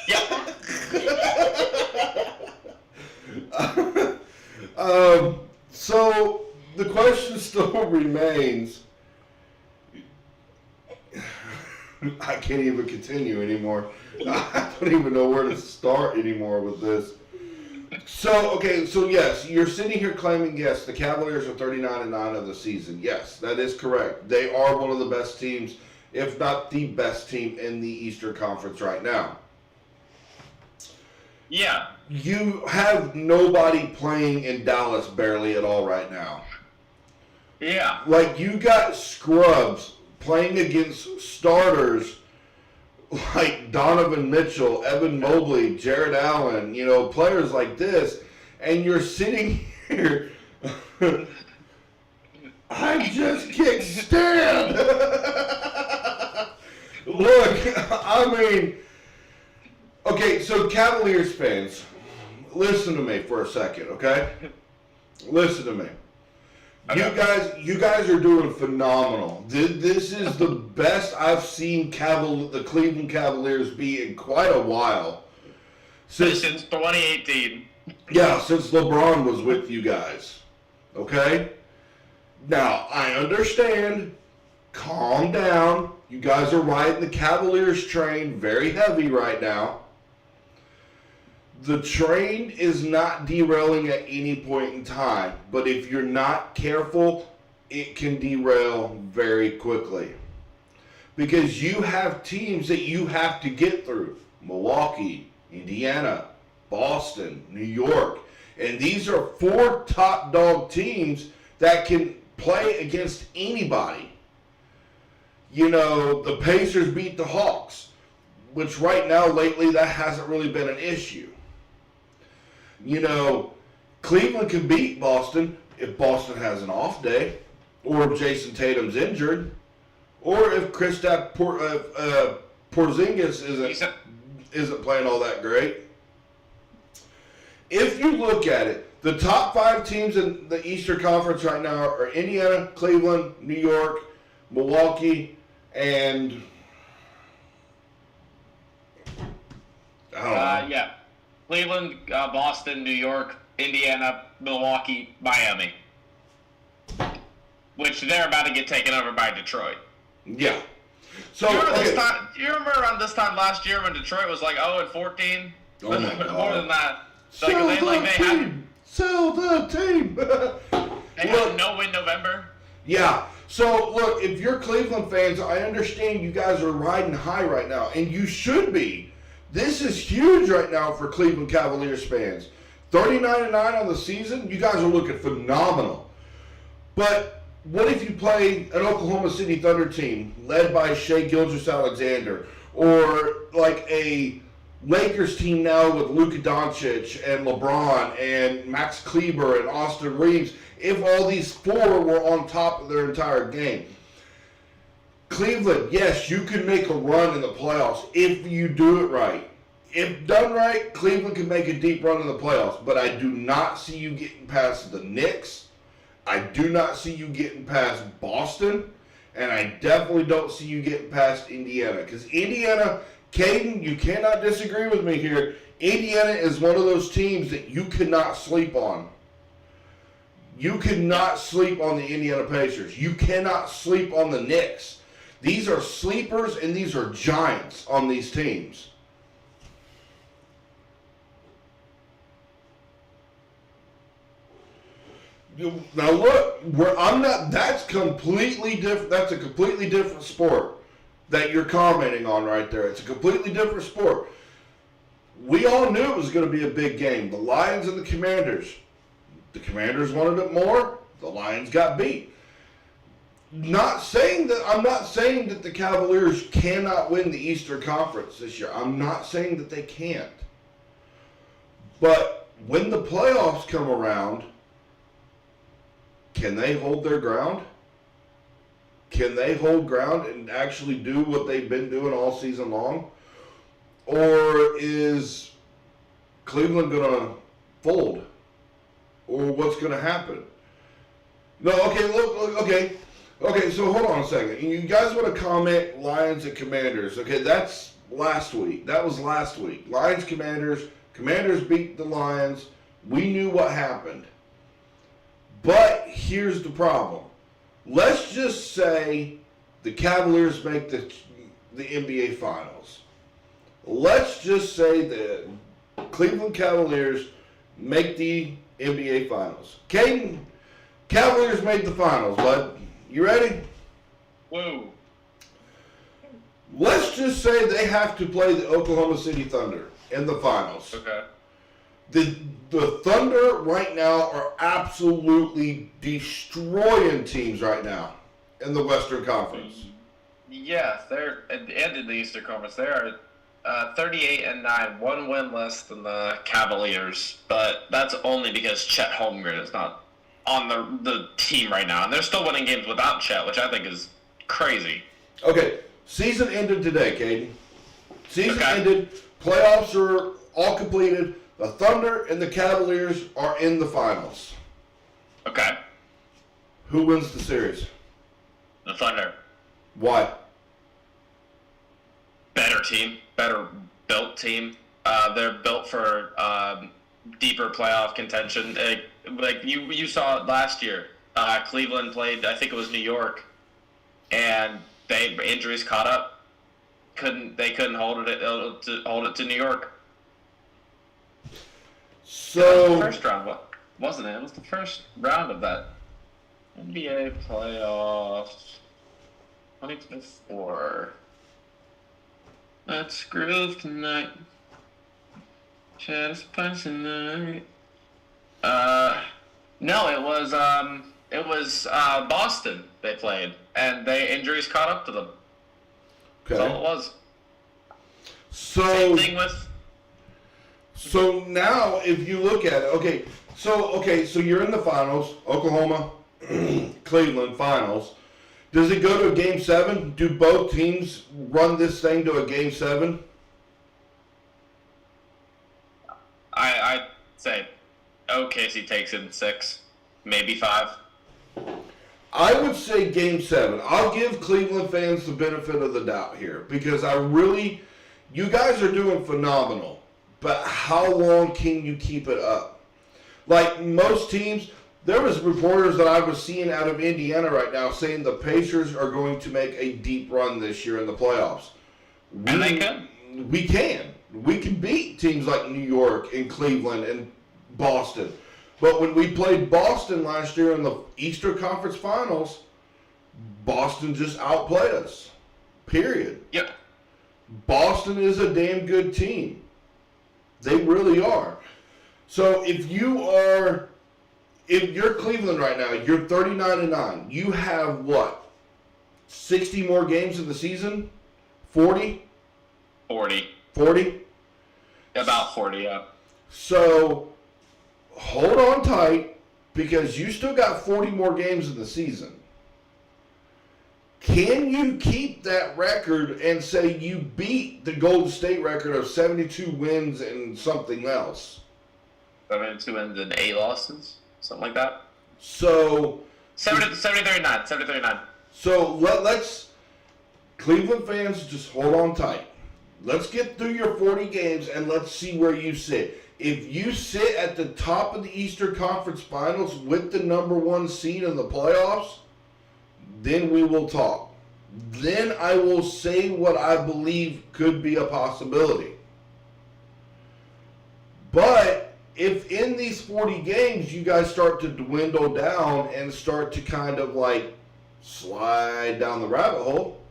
Yep. So the question still remains. I can't even continue anymore. I don't even know where to start anymore with this. So, okay, so yes, you're sitting here claiming, yes, the Cavaliers are 39-9 of the season. Yes, that is correct. They are one of the best teams, if not the best team in the Eastern Conference right now. Yeah. You have nobody playing in Dallas barely at all right now. Yeah. Like, you got scrubs playing against starters like Donovan Mitchell, Evan Mobley, Jared Allen, players like this, and you're sitting here, I just kicked Stan. Look, I mean, okay, so Cavaliers fans, listen to me for a second, okay? Listen to me. You guys are doing phenomenal. This is the best I've seen the Cleveland Cavaliers be in quite a while. Since 2018. Yeah, since LeBron was with you guys. Okay? Now, I understand. Calm down. You guys are riding the Cavaliers train very heavy right now. The train is not derailing at any point in time, but if you're not careful, it can derail very quickly. Because you have teams that you have to get through. Milwaukee, Indiana, Boston, New York. And these are 4 top dog teams that can play against anybody. The Pacers beat the Hawks, which right now, lately, that hasn't really been an issue. Cleveland can beat Boston if Boston has an off day, or if Jason Tatum's injured, or if Kristaps Porzingis isn't playing all that great. If you look at it, the top 5 teams in the Eastern Conference right now are Indiana, Cleveland, New York, Milwaukee, and I don't know. Yeah. Cleveland, Boston, New York, Indiana, Milwaukee, Miami. Which they're about to get taken over by Detroit. Yeah. So do you remember around this time last year when Detroit was like 0-14? Oh my God. More than that. Sell the team. They had no win November. Yeah. So look, if you're Cleveland fans, I understand you guys are riding high right now, and you should be. This is huge right now for Cleveland Cavaliers fans. 39-9 on the season, you guys are looking phenomenal. But what if you play an Oklahoma City Thunder team led by Shai Gilgeous-Alexander, or like a Lakers team now with Luka Doncic and LeBron and Max Kleber and Austin Reeves, if all these 4 were on top of their entire game? Cleveland, yes, you can make a run in the playoffs if you do it right. If done right, Cleveland can make a deep run in the playoffs. But I do not see you getting past the Knicks. I do not see you getting past Boston. And I definitely don't see you getting past Indiana. Because Indiana, Caden, you cannot disagree with me here. Indiana is one of those teams that you cannot sleep on. You cannot sleep on the Indiana Pacers. You cannot sleep on the Knicks. These are sleepers, and these are giants on these teams. Now look, I'm not. That's completely different. That's a completely different sport that you're commenting on right there. It's a completely different sport. We all knew it was going to be a big game. The Lions and the Commanders. The Commanders wanted it more. The Lions got beat. I'm not saying that the Cavaliers cannot win the Eastern Conference this year. I'm not saying that they can't. But when the playoffs come around, can they hold their ground? Can they hold ground and actually do what they've been doing all season long? Or is Cleveland going to fold? Or what's going to happen? No, okay, look, okay. Okay, so hold on a second. You guys want to comment Lions and Commanders. Okay, that's last week. That was last week. Lions, Commanders. Commanders beat the Lions. We knew what happened. But here's the problem. Let's just say the Cavaliers make the NBA Finals. Let's just say the Cleveland Cavaliers make the NBA Finals. Caden, Cavaliers made the Finals, bud. You ready? Whoa. Let's just say they have to play the Oklahoma City Thunder in the Finals. Okay. The Thunder right now are absolutely destroying teams right now in the Western Conference. Yeah, they're at the end of the Eastern Conference. They are 38-9, one win less than the Cavaliers, but that's only because Chet Holmgren is not on the team right now, and they're still winning games without Chet, which I think is crazy. Okay, season ended today, Caden. Season ended. Playoffs are all completed. The Thunder and the Cavaliers are in the Finals. Okay. Who wins the series? The Thunder. Why? Better team, better built team. They're built for deeper playoff contention. Like you saw it last year. Cleveland played, I think it was New York, and injuries caught up. They couldn't hold it to New York. So the first round, wasn't it? It was the first round of that NBA playoffs 2024. Let's groove tonight. Shadow Punch tonight. No, it was Boston they played, and injuries caught up to them. okay. That's all it was. So Same thing with. So now, if you look at it, so you're in the Finals, Oklahoma, Cleveland Finals. Does it go to a Game 7? Do both teams run this thing to a Game 7? I'd say OKC takes it in 6, maybe 5. I would say Game 7. I'll give Cleveland fans the benefit of the doubt here because you guys are doing phenomenal. But how long can you keep it up? Like most teams, there was reporters that I was seeing out of Indiana right now saying the Pacers are going to make a deep run this year in the playoffs. And they can. We can. We can beat teams like New York and Cleveland and Boston. But when we played Boston last year in the Eastern Conference Finals, Boston just outplayed us. Period. Yep. Boston is a damn good team. They really are. So if you're Cleveland right now, you're 39-9. You have what? 60 more games in the season? 40? 40. 40? About 40, yeah. So hold on tight because you still got 40 more games in the season. Can you keep that record and say you beat the Golden State record of 72 wins and something else? 72 wins and 8 losses, something like that. So 70-39. So let's Cleveland fans just hold on tight. Let's get through your 40 games and let's see where you sit. If you sit at the top of the Eastern Conference Finals with the number 1 seed in the playoffs, then we will talk. Then I will say what I believe could be a possibility. But if in these 40 games you guys start to dwindle down and start to kind of like slide down the rabbit hole,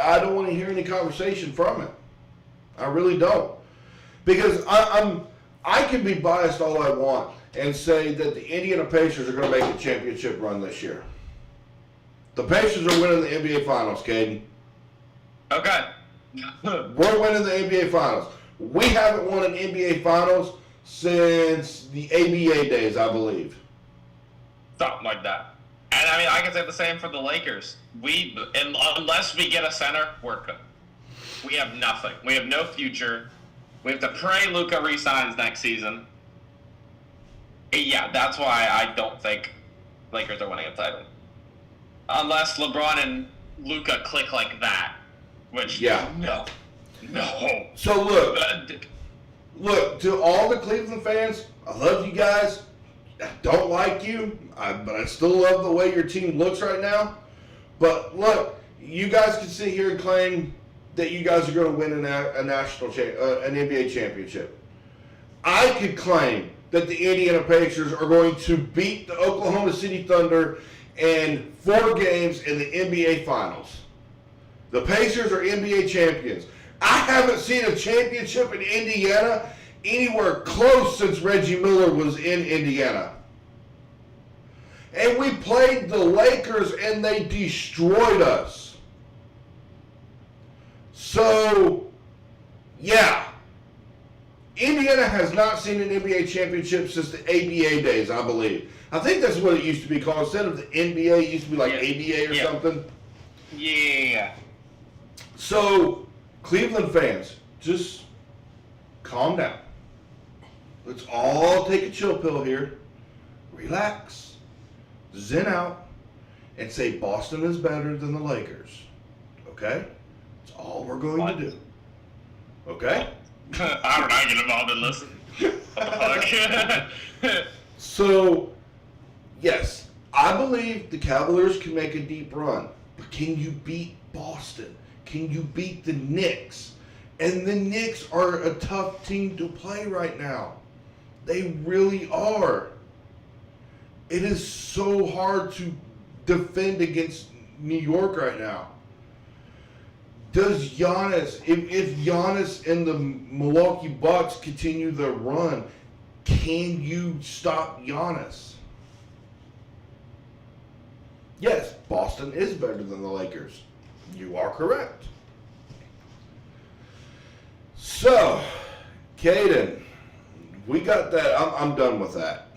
I don't want to hear any conversation from it. I really don't. Because I can be biased all I want and say that the Indiana Pacers are going to make a championship run this year. The Pacers are winning the NBA Finals, Caden. Okay. We're winning the NBA Finals. We haven't won an NBA Finals since the ABA days, I believe. Something like that. And I mean, I can say the same for the Lakers. Unless we get a center, we're good. We have nothing. We have no future. We have to pray Luka resigns next season. Yeah, that's why I don't think Lakers are winning a title. Unless LeBron and Luka click like that. Which, yeah. No. So look, to all the Cleveland fans, I love you guys. I don't like you, but I still love the way your team looks right now. But look, you guys can sit here and claim that you guys are going to win an NBA championship. I could claim that the Indiana Pacers are going to beat the Oklahoma City Thunder in 4 games in the NBA Finals. The Pacers are NBA champions. I haven't seen a championship in Indiana anywhere close since Reggie Miller was in Indiana. And we played the Lakers and they destroyed us. So, yeah. Indiana has not seen an NBA championship since the ABA days, I believe. I think that's what it used to be called. Instead of the NBA, it used to be like ABA or something. Yeah. So, Cleveland fans, just calm down. Let's all take a chill pill here. Relax. Zen out. And say Boston is better than the Lakers. Okay? That's all we're going to do. Okay? I don't know, I get involved and listen. What the fuck? So, yes, I believe the Cavaliers can make a deep run. But can you beat Boston? Can you beat the Knicks? And the Knicks are a tough team to play right now. They really are. It is so hard to defend against New York right now. Does Giannis, if Giannis and the Milwaukee Bucks continue their run, can you stop Giannis? Yes, Boston is better than the Lakers. You are correct. So, Caden, we got that. I'm done with that.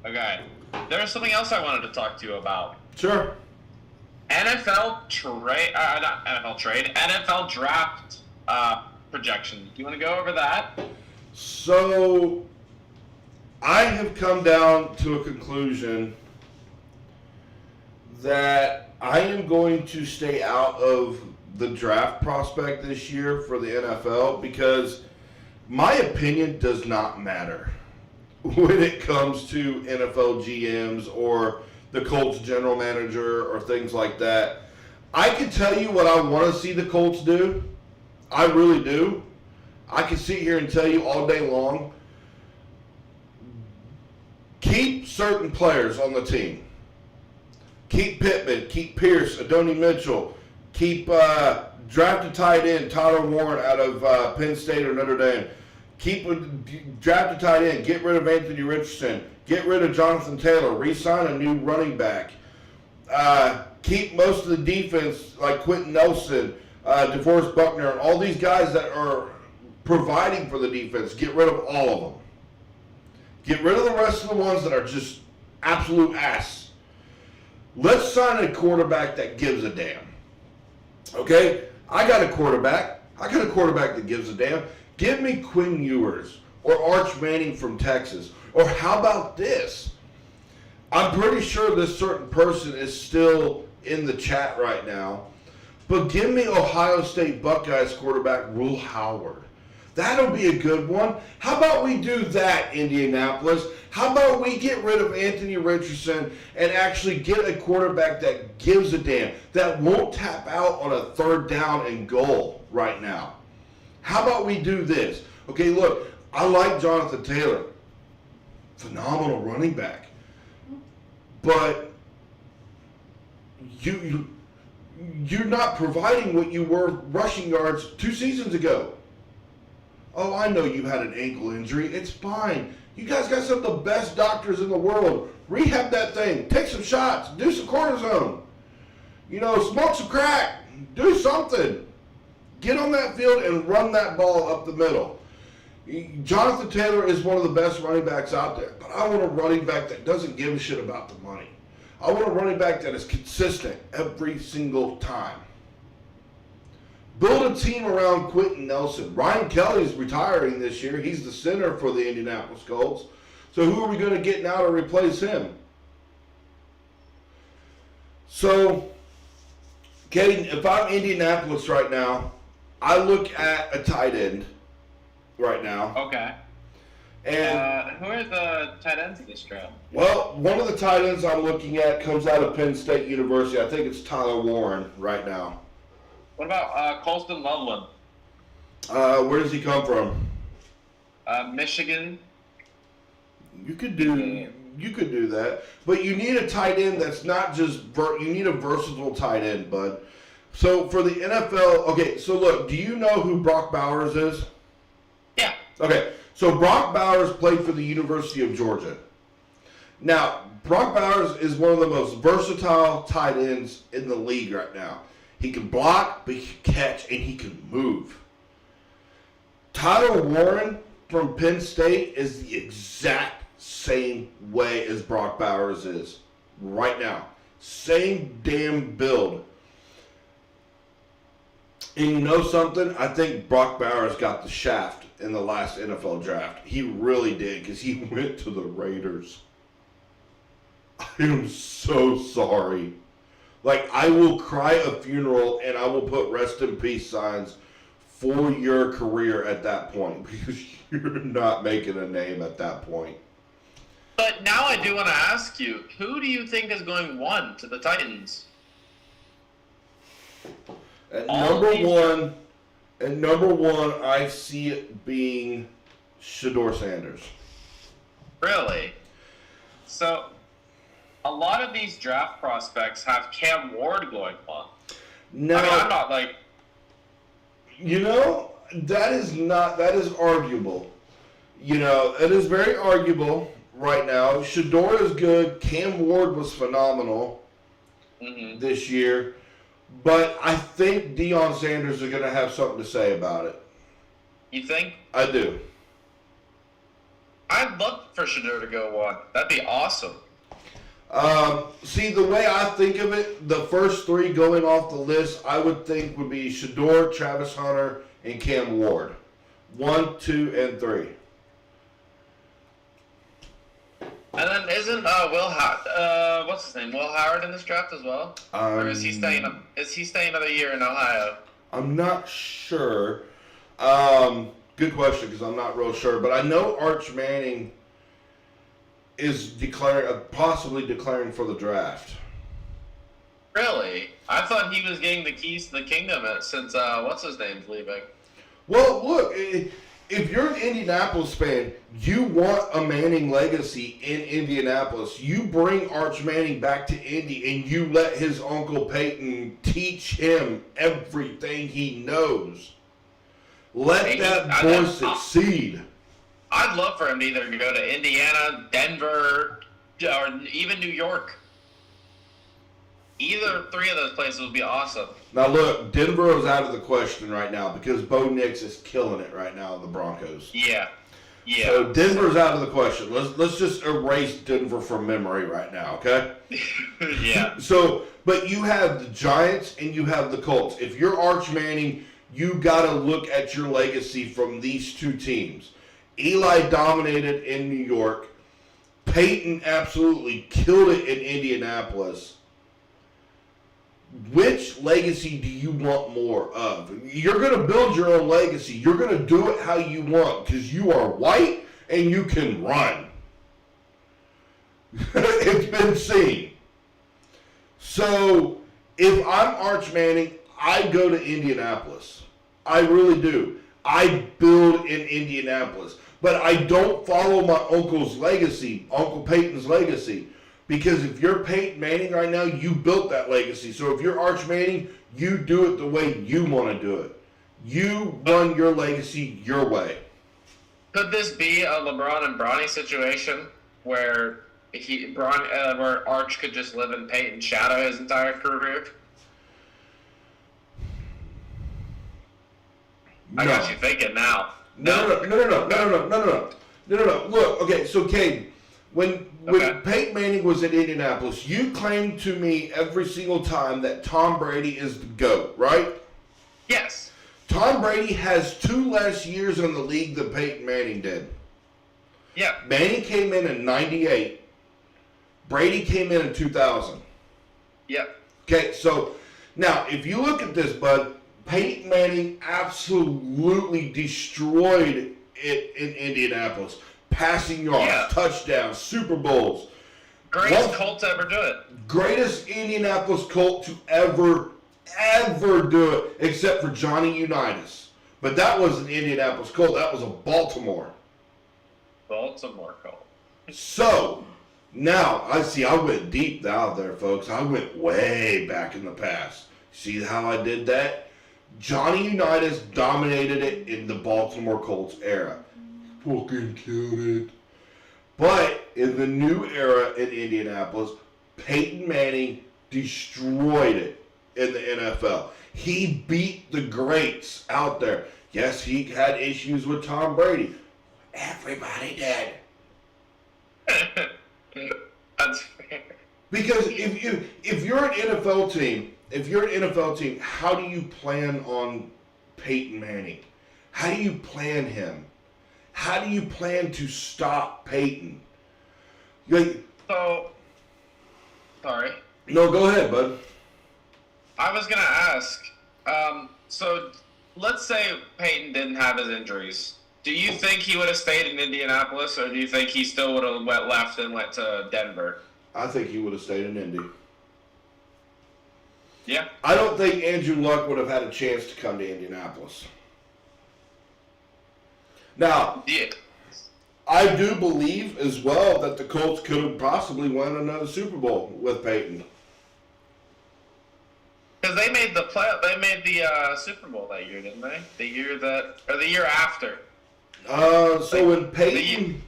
Okay. There's something else I wanted to talk to you about. Sure. NFL draft projection. Do you want to go over that? So, I have come down to a conclusion that I am going to stay out of the draft prospect this year for the NFL because my opinion does not matter when it comes to NFL GMs or the Colts general manager or things like that. I can tell you what I want to see the Colts do. I really do. I can sit here and tell you all day long. Keep certain players on the team. Keep Pittman, keep Pierce, Adonai Mitchell, keep draft a tight end, Tyler Warren out of Penn State or Notre Dame. Draft a tight end, get rid of Anthony Richardson, get rid of Jonathan Taylor, re-sign a new running back. Keep most of the defense like Quentin Nelson, DeForest Buckner, and all these guys that are providing for the defense. Get rid of all of them. Get rid of the rest of the ones that are just absolute ass. Let's sign a quarterback that gives a damn. Okay? I got a quarterback that gives a damn. Give me Quinn Ewers or Arch Manning from Texas. Or how about this? I'm pretty sure this certain person is still in the chat right now. But give me Ohio State Buckeyes quarterback Rule Howard. That'll be a good one. How about we do that, Indianapolis? How about we get rid of Anthony Richardson and actually get a quarterback that gives a damn, that won't tap out on a third down and goal right now? How about we do this? Okay, look, I like Jonathan Taylor. Phenomenal running back. But you're not providing what you were rushing yards 2 seasons ago. Oh, I know you had an ankle injury. It's fine. You guys got some of the best doctors in the world. Rehab that thing. Take some shots. Do some cortisone. Smoke some crack. Do something. Get on that field and run that ball up the middle. Jonathan Taylor is one of the best running backs out there, but I want a running back that doesn't give a shit about the money. I want a running back that is consistent every single time. Build a team around Quentin Nelson. Ryan Kelly's retiring this year. He's the center for the Indianapolis Colts. So who are we going to get now to replace him? So, Caden, if I'm Indianapolis right now, I look at a tight end right now. Okay. And who are the tight ends in this draft? well, one of the tight ends I'm looking at comes out of Penn State University. I think it's Tyler Warren right now. What about Colston Loveland? Where does he come from? Michigan. You could do that, but you need a tight end that's not just you need a versatile tight end, bud. So for the NFL, okay. So look, do you know who Brock Bowers is? Yeah. Okay, so Brock Bowers played for the University of Georgia. Now, Brock Bowers is one of the most versatile tight ends in the league right now. He can block, but he can catch, and he can move. Tyler Warren from Penn State is the exact same way as Brock Bowers is right now. Same damn build. And you know something? I think Brock Bowers got the shaft in the last NFL draft. He really did, because he went to the Raiders. I am so sorry. Like, I will cry a funeral and I will put rest in peace signs for your career at that point, because you're not making a name at that point. But now I do want to ask you, who do you think is going 1 to the Titans? At number one, I see it being Shedeur Sanders. Really? So, a lot of these draft prospects have Cam Ward going 1. Now, I mean, I'm not like... that is arguable. It is very arguable right now. Shedeur is good. Cam Ward was phenomenal this year. But I think Deion Sanders is going to have something to say about it. You think? I do. I'd love for Shedeur to go 1. That'd be awesome. See, the way I think of it, the first 3 going off the list, I would think would be Shedeur, Travis Hunter, and Cam Ward. 1, 2, and 3. And then isn't what's his name? Will Howard in this draft as well? Or is he staying another year in Ohio? I'm not sure. Good question, because I'm not real sure. But I know Arch Manning is possibly declaring for the draft. Really? I thought he was getting the keys to the kingdom since what's his name's leaving. Well, look, if you're an Indianapolis fan, you want a Manning legacy in Indianapolis. You bring Arch Manning back to Indy and you let his Uncle Peyton teach him everything he knows. Let that boy succeed. I'd love for him to either go to Indiana, Denver, or even New York. Either 3 of those places would be awesome. Now look, Denver is out of the question right now because Bo Nix is killing it right now in the Broncos. Yeah. So Denver's out of the question. Let's just erase Denver from memory right now, okay? Yeah. So, but you have the Giants and you have the Colts. If you're Arch Manning, you got to look at your legacy from these 2 teams. Eli dominated in New York. Peyton absolutely killed it in Indianapolis. Which legacy do you want more of? You're going to build your own legacy. You're going to do it how you want because you are white and you can run. It's been seen. So, if I'm Arch Manning, I go to Indianapolis. I really do. I build in Indianapolis. But I don't follow my uncle's legacy, Uncle Peyton's legacy. Because if you're Peyton Manning right now, you built that legacy. So if you're Arch Manning, you do it the way you want to do it. You run your legacy your way. Could this be a LeBron and Bronny situation where where Arch could just live in Peyton's shadow his entire career? I got you thinking now. No. Look, okay, so Caden, when Peyton Manning was in Indianapolis, you claimed to me every single time that Tom Brady is the GOAT, right? Yes. Tom Brady has 2 less years in the league than Peyton Manning did. Yeah. Manning came in 98. Brady came in 2000. Yep. Okay, so now if you look at this, bud, Peyton Manning absolutely destroyed it in Indianapolis. Passing yards, touchdowns, Super Bowls. Greatest Colt to ever do it. Greatest Indianapolis Colt to ever do it, except for Johnny Unitas. But that wasn't Indianapolis Colt. That was a Baltimore Colt. So, now, I went deep out there, folks. I went way back in the past. See how I did that? Johnny Unitas dominated it in the Baltimore Colts era. Fucking killed it. But in the new era in Indianapolis, Peyton Manning destroyed it in the NFL. He beat the greats out there. Yes, he had issues with Tom Brady. Everybody did. That's fair. Because if you're an NFL team, how do you plan on Peyton Manning? How do you plan him? How do you plan to stop Peyton? Sorry. No, go ahead, bud. I was gonna ask. So let's say Peyton didn't have his injuries. Do you think he would have stayed in Indianapolis, or do you think he still would have left and went to Denver? I think he would have stayed in Indy. Yeah. I don't think Andrew Luck would have had a chance to come to Indianapolis. Now, Yeah. I do believe as well that the Colts could have possibly won another Super Bowl with Peyton. Because they made the Super Bowl that year, didn't they? The year after. So when Peyton...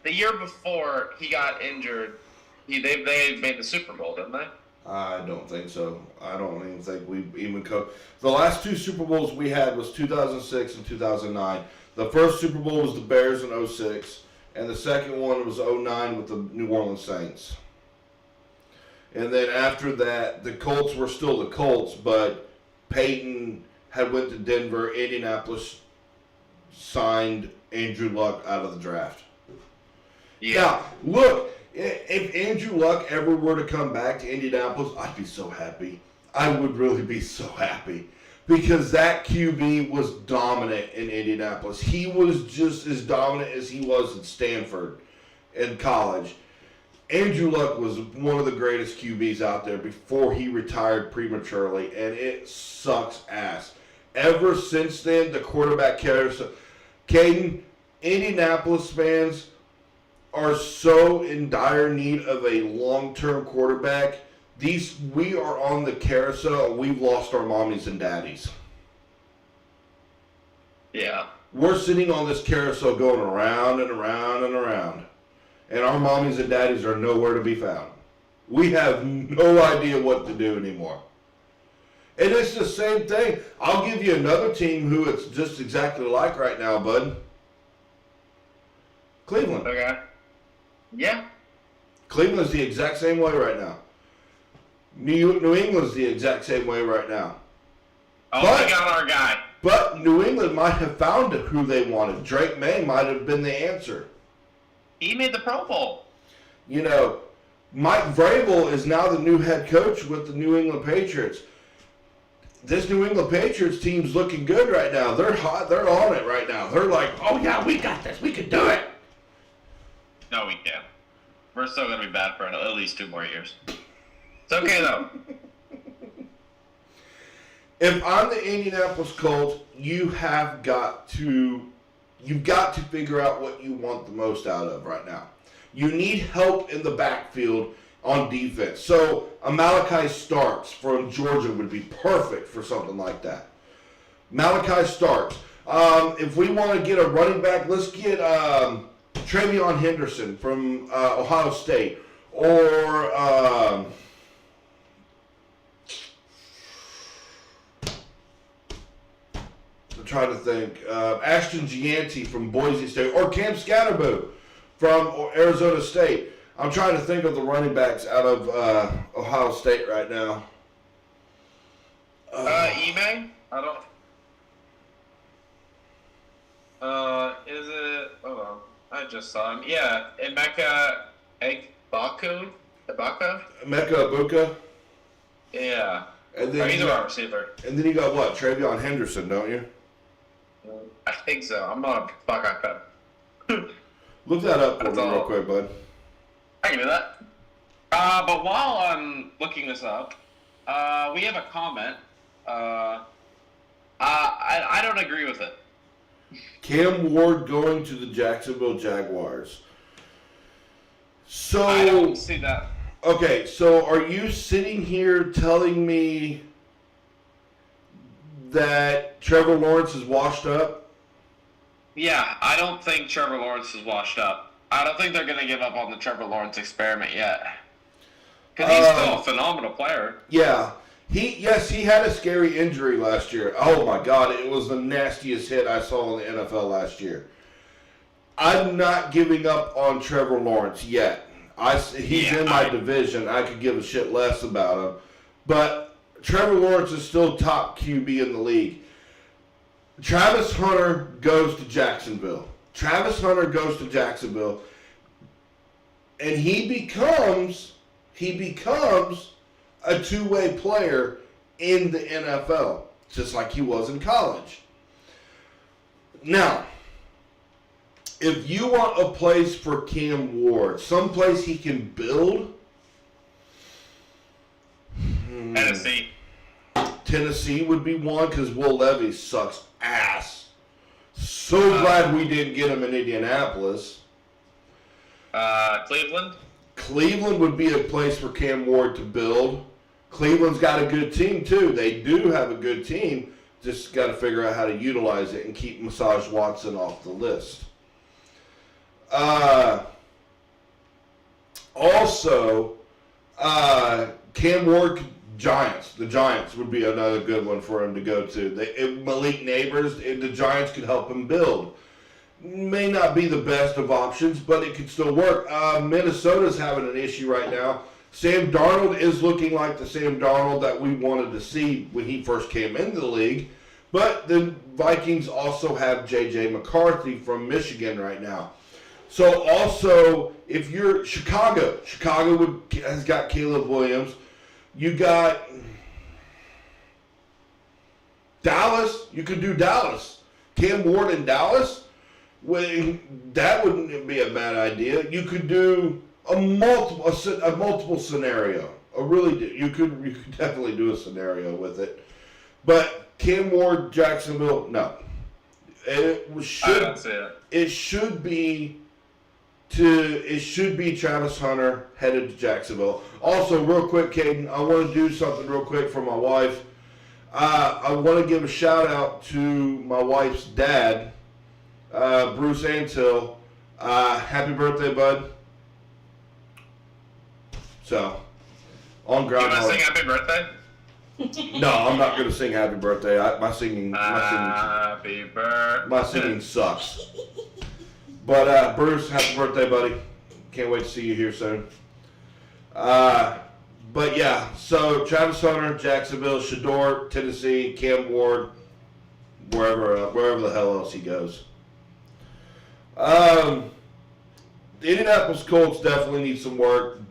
The year before he got injured, they made the Super Bowl, didn't they? I don't think so. I don't even think we even the last 2 Super Bowls we had was 2006 and 2009. The first Super Bowl was the Bears in 2006, and the second one was 2009 with the New Orleans Saints. And then after that, the Colts were still the Colts, but Peyton had went to Denver. Indianapolis signed Andrew Luck out of the draft. Yeah. Now, look, if Andrew Luck ever were to come back to Indianapolis, I'd be so happy. I would really be so happy. Because that QB was dominant in Indianapolis. He was just as dominant as he was at Stanford in college. Andrew Luck was one of the greatest QBs out there before he retired prematurely, and it sucks ass. Ever since then, the quarterback carousel. Caden, Indianapolis fans are so in dire need of a long-term quarterback. We are on the carousel, and we've lost our mommies and daddies. Yeah. We're sitting on this carousel going around and around and around. And our mommies and daddies are nowhere to be found. We have no idea what to do anymore. And it's the same thing. I'll give you another team who it's just exactly like right now, bud. Cleveland. Okay. Yeah. Cleveland's the exact same way right now. New England's the exact same way right now. Oh, we got our guy. But New England might have found who they wanted. Drake May might have been the answer. He made the Pro Bowl. You know, Mike Vrabel is now the new head coach with the New England Patriots. This New England Patriots team's looking good right now. They're hot. They're on it right now. They're like, oh yeah, we got this. We can do it. No, we can't. We're still going to be bad for at least 2 more years. It's okay, though. if I'm the Indianapolis Colts, you've got to figure out what you want the most out of right now. You need help in the backfield on defense. So Malachi Starks from Georgia would be perfect for something like that. Malachi Starks. If we want to get a running back, let's get Travion Henderson from Ohio State. Or I'm trying to think. Ashton Gianti from Boise State. Or Cam Scatterbo from Arizona State. I'm trying to think of the running backs out of Ohio State right now. Ime? I don't. Is it? Hold on. I just saw him. Yeah, Emeka Egbaku? Ibaka? Emeka Ibuka. Yeah. And then He's a wide receiver. And then you got what? Travion Henderson, don't you? I think so. I'm not a Buckeye fan. Look that up for That's me all. real quick, bud. I can do that. But while I'm looking this up, we have a comment. I don't agree with it. Cam Ward going to the Jacksonville Jaguars. So I don't see that. okay, so are you sitting here telling me that Trevor Lawrence is washed up? Yeah, I don't think Trevor Lawrence is washed up. I don't think they're going to give up on the Trevor Lawrence experiment yet. Because he's still a phenomenal player. Yeah. He had a scary injury last year. Oh my God, it was the nastiest hit I saw in the NFL last year. I'm not giving up on Trevor Lawrence yet. He's in my division. I could give a shit less about him. But Trevor Lawrence is still top QB in the league. Travis Hunter goes to Jacksonville. And he becomes a two-way player in the NFL, just like he was in college. Now, if you want a place for Cam Ward, someplace he can build, Tennessee would be one because Will Levis sucks ass. So glad we didn't get him in Indianapolis. Cleveland would be a place for Cam Ward to build. Cleveland's got a good team, too. They do have a good team. Just got to figure out how to utilize it and keep Massage Watson off the list. Also, Cam Ward, Giants. The Giants would be another good one for him to go to. Malik Neighbors, the Giants could help him build. May not be the best of options, but it could still work. Minnesota's having an issue right now. Sam Darnold is looking like the Sam Darnold that we wanted to see when he first came into the league. But the Vikings also have J.J. McCarthy from Michigan right now. So also, if you're Chicago has got Caleb Williams. You got Dallas. You could do Dallas. Cam Ward in Dallas. Well, that wouldn't be a bad idea. You could do a multiple scenario. You could definitely do a scenario with it. But Cam Ward, Jacksonville, no. I don't see it. It should be Travis Hunter headed to Jacksonville. Also, real quick, Caden, I want to do something real quick for my wife. I want to give a shout out to my wife's dad, Bruce Antill. Happy birthday, bud. So, on ground. You want to sing happy birthday? No, I'm not going to sing happy birthday. My singing sucks. But Bruce, happy birthday, buddy. Can't wait to see you here soon. But yeah, so Travis Hunter, Jacksonville, Shador, Tennessee, Cam Ward, wherever the hell else he goes. The Indianapolis Colts definitely need some work.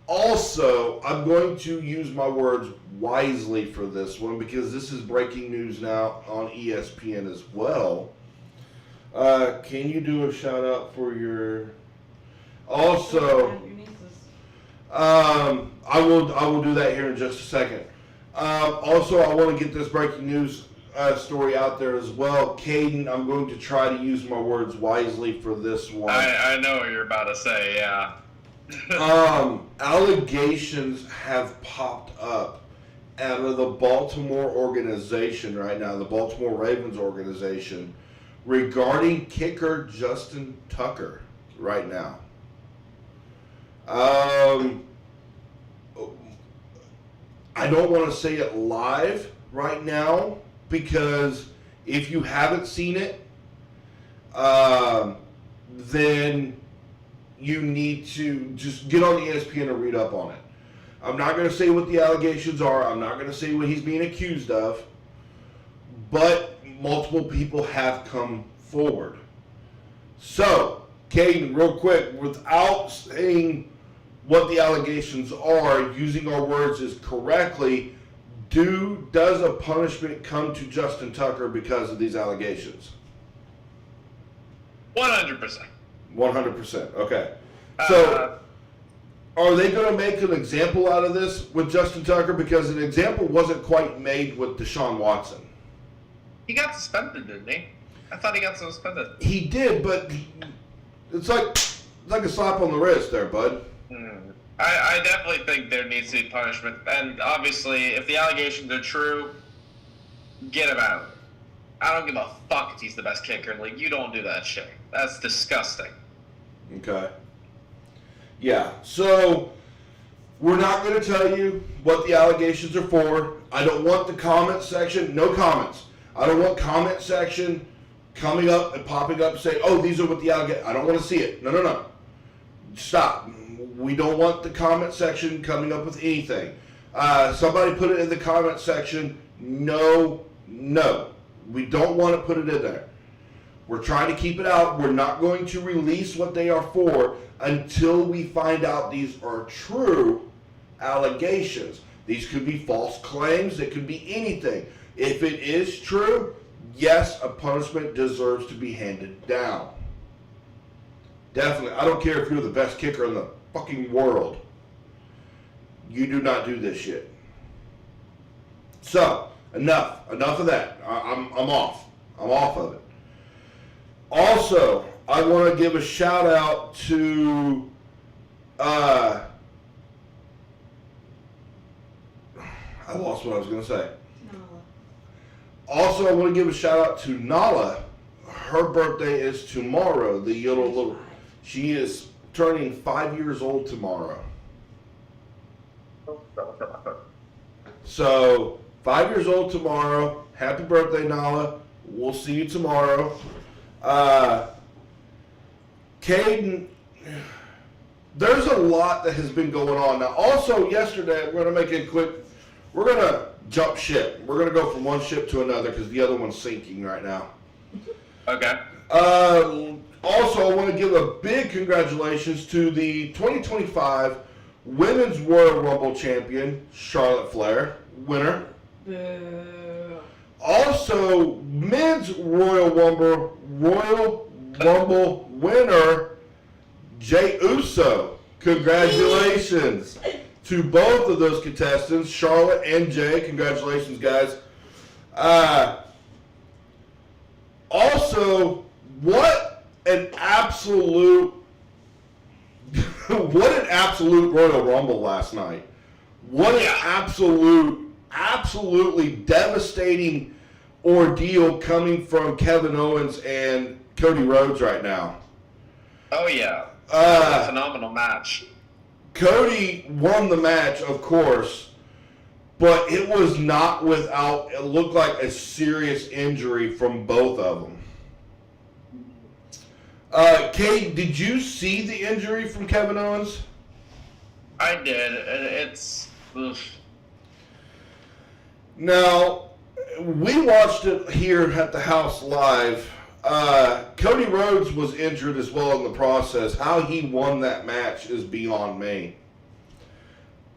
Also, I'm going to use my words wisely for this one because this is breaking news now on ESPN as well. Can you do a shout out for your? Also, I will do that here in just a second. Also, I want to get this breaking news story out there as well. Caden, I'm going to try to use my words wisely for this one. I know what you're about to say, yeah. Allegations have popped up out of the Baltimore organization right now, the Baltimore Ravens organization, regarding kicker Justin Tucker right now. I don't want to say it live right now because if you haven't seen it, then you need to just get on the ESPN and read up on it. I'm not going to say what the allegations are. I'm not going to say what he's being accused of. But multiple people have come forward. So, Caden, real quick, without saying what the allegations are, using our words as correctly, does a punishment come to Justin Tucker because of these allegations? 100%. 100%. Okay. So, are they going to make an example out of this with Justin Tucker? Because an example wasn't quite made with Deshaun Watson. He got suspended, didn't he? I thought he got suspended. He did, but it's like a slap on the wrist there, bud. I definitely think there needs to be punishment. And obviously, if the allegations are true, get him out. I don't give a fuck if he's the best kicker in the league. You don't do that shit. That's disgusting. Okay. Yeah, so we're not going to tell you what the allegations are for. I don't want the comment section, no comments. I don't want comment section coming up and popping up saying, oh, these are what the allegations. I don't want to see it. No. Stop. We don't want the comment section coming up with anything. Somebody put it in the comment section. No. We don't want to put it in there. We're trying to keep it out. We're not going to release what they are for until we find out these are true allegations. These could be false claims. It could be anything. If it is true, yes, a punishment deserves to be handed down. Definitely. I don't care if you're the best kicker in the fucking world. You do not do this shit. So, enough of that. I'm off. I'm off of it. Also, I want to give a shout out to I lost what I was going to say. Nala. Also, I want to give a shout out to Nala. Her birthday is tomorrow. The little she is turning 5 years old tomorrow. So, 5 years old tomorrow. Happy birthday, Nala. We'll see you tomorrow. Caden, there's a lot that has been going on. Now, also yesterday, we're going to jump ship. We're going to go from one ship to another because the other one's sinking right now. Okay. Also, I want to give a big congratulations to the 2025 Women's Royal Rumble champion, Charlotte Flair, winner. Boo. Also, Men's Royal Rumble winner, Jey Uso. Congratulations to both of those contestants, Charlotte and Jay. Congratulations, guys. Also, what an absolute Royal Rumble last night. What an absolutely devastating ordeal coming from Kevin Owens and Cody Rhodes right now. Oh, yeah. That was a phenomenal match. Cody won the match, of course, but it was not without, it looked like a serious injury from both of them. Kate, did you see the injury from Kevin Owens? I did. It's... Oof. Now, we watched it here at the house live. Cody Rhodes was injured as well in the process. How he won that match is beyond me.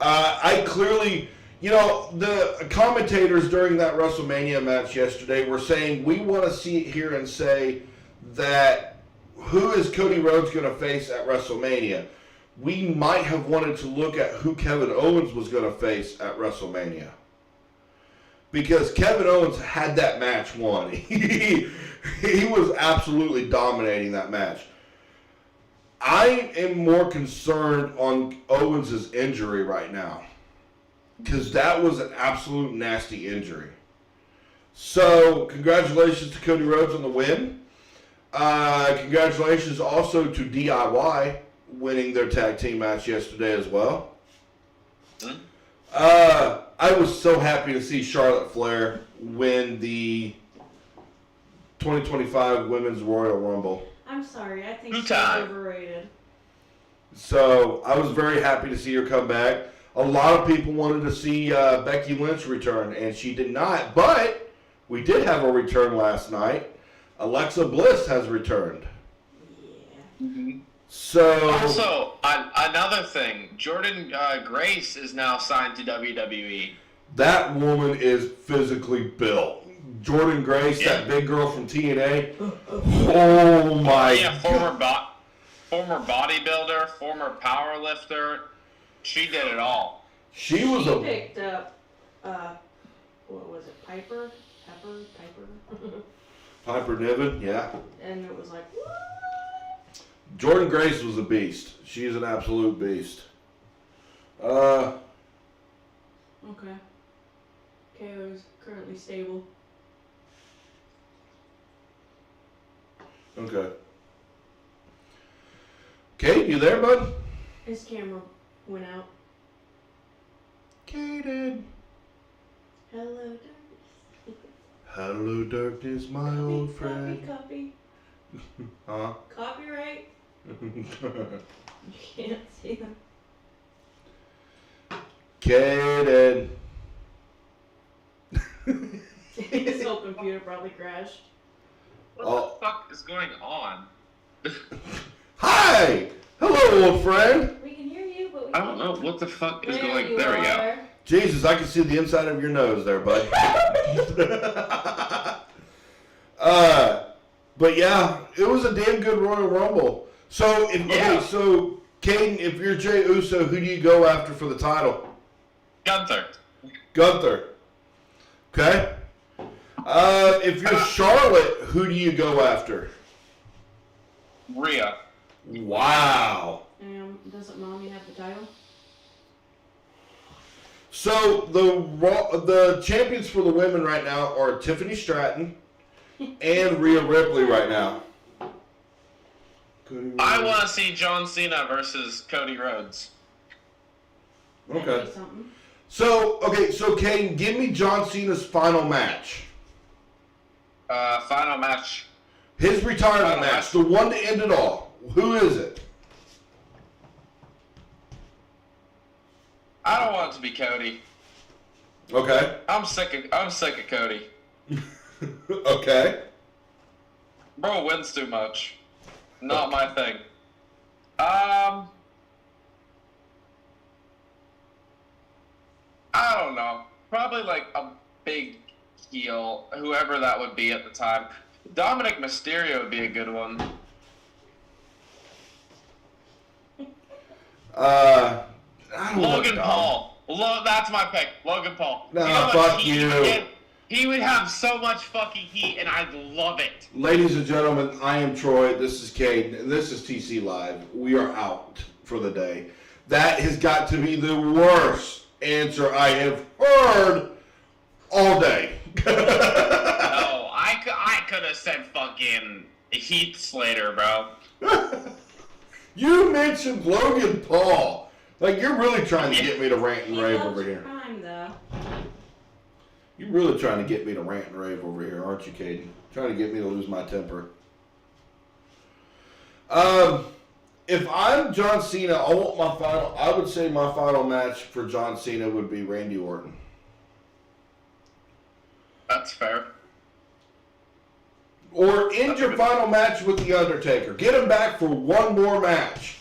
I clearly, the commentators during that WrestleMania match yesterday were saying, we want to see it here and say that who is Cody Rhodes going to face at WrestleMania? We might have wanted to look at who Kevin Owens was going to face at WrestleMania. because Kevin Owens had that match won. He was absolutely dominating that match. I am more concerned on Owens' injury right now, because that was an absolute nasty injury. So, congratulations to Cody Rhodes on the win. Congratulations also to DIY winning their tag team match yesterday as well. I was so happy to see Charlotte Flair win the 2025 Women's Royal Rumble. I'm sorry, I think Two she's time. overrated. So I was very happy to see her come back. A lot of people wanted to see Becky Lynch return, and she did not. But we did have a return last night. Alexa Bliss has returned. Yeah. So Also, another thing, Jordan Grace is now signed to WWE. that woman is physically built. Jordan Grace, Yeah. that big girl from TNA. Oh my Yeah, God. former bodybuilder, former power lifter. She did it all. She was She a picked up, what was it, Piper? Piper Niven, yeah. And it was like, what? Jordan Grace was a beast. She's an absolute beast. Okay. KO is currently stable. Okay. Kate, you there, bud? His camera went out. Kaden. Hello, darkness. Hello, darkness, my old friend. Copy. Huh? Copyright. You can't see them. Kaden. His whole computer probably crashed. What Oh. the fuck is going on? Hi! Hello, old friend. We can hear you, but we I can't. don't know what the fuck is There going. you There we go. are. Jesus, I can see the inside of your nose there, bud. But yeah, it was a damn good Royal Rumble. So, Yeah. so Caden, if you're Jey Uso, who do you go after for the title? Gunther. Gunther. Okay. If you're Charlotte, who do you go after? Rhea. Wow. Doesn't Mommy have the title? So the champions for the women right now are Tiffany Stratton and Rhea Ripley right now. I want to see John Cena versus Cody Rhodes. That'd Okay. be something. So Caden, give me John Cena's final match. Final match. His retirement Final match, match. the one to end it all. Who is it? I don't want it to be Cody. Okay. I'm sick of Cody. Okay. Bro wins too much. Not my thing. I don't know. Probably like a big heel, whoever that would be at the time. Dominic Mysterio would be a good one. I don't Logan know. Paul. That's my pick. Logan Paul. Nah, You know how much fuck heat you. he would get? He would have so much fucking heat, and I'd love it. Ladies and gentlemen, I am Troy. This is Caden. And this is TC Live. We are out for the day. That has got to be the worst answer I have heard all day. No, I could have said fucking Heath Slater, bro. You mentioned Logan Paul. Like, you're really trying to get me to rant and He rave loves over here. Prime, though. You're really trying to get me to rant and rave over here, aren't you, Caden? Trying to get me to lose my temper. If I'm John Cena, I would say my final match for John Cena would be Randy Orton. That's fair. Or end your final match with The Undertaker. Get him back for one more match.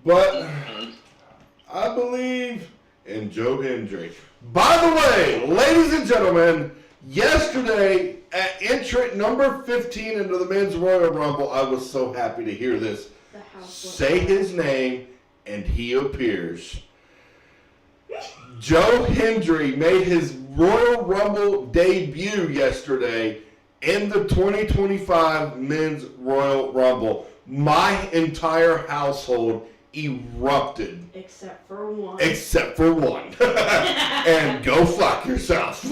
But I believe in Joe Hendry. By the way, ladies and gentlemen, yesterday at entrant number 15 into the Men's Royal Rumble, I was so happy to hear this. The house. Say his name, and he appears. Joe Hendry made his Royal Rumble debut yesterday in the 2025 Men's Royal Rumble. My entire household erupted. Except for one. And go fuck yourself.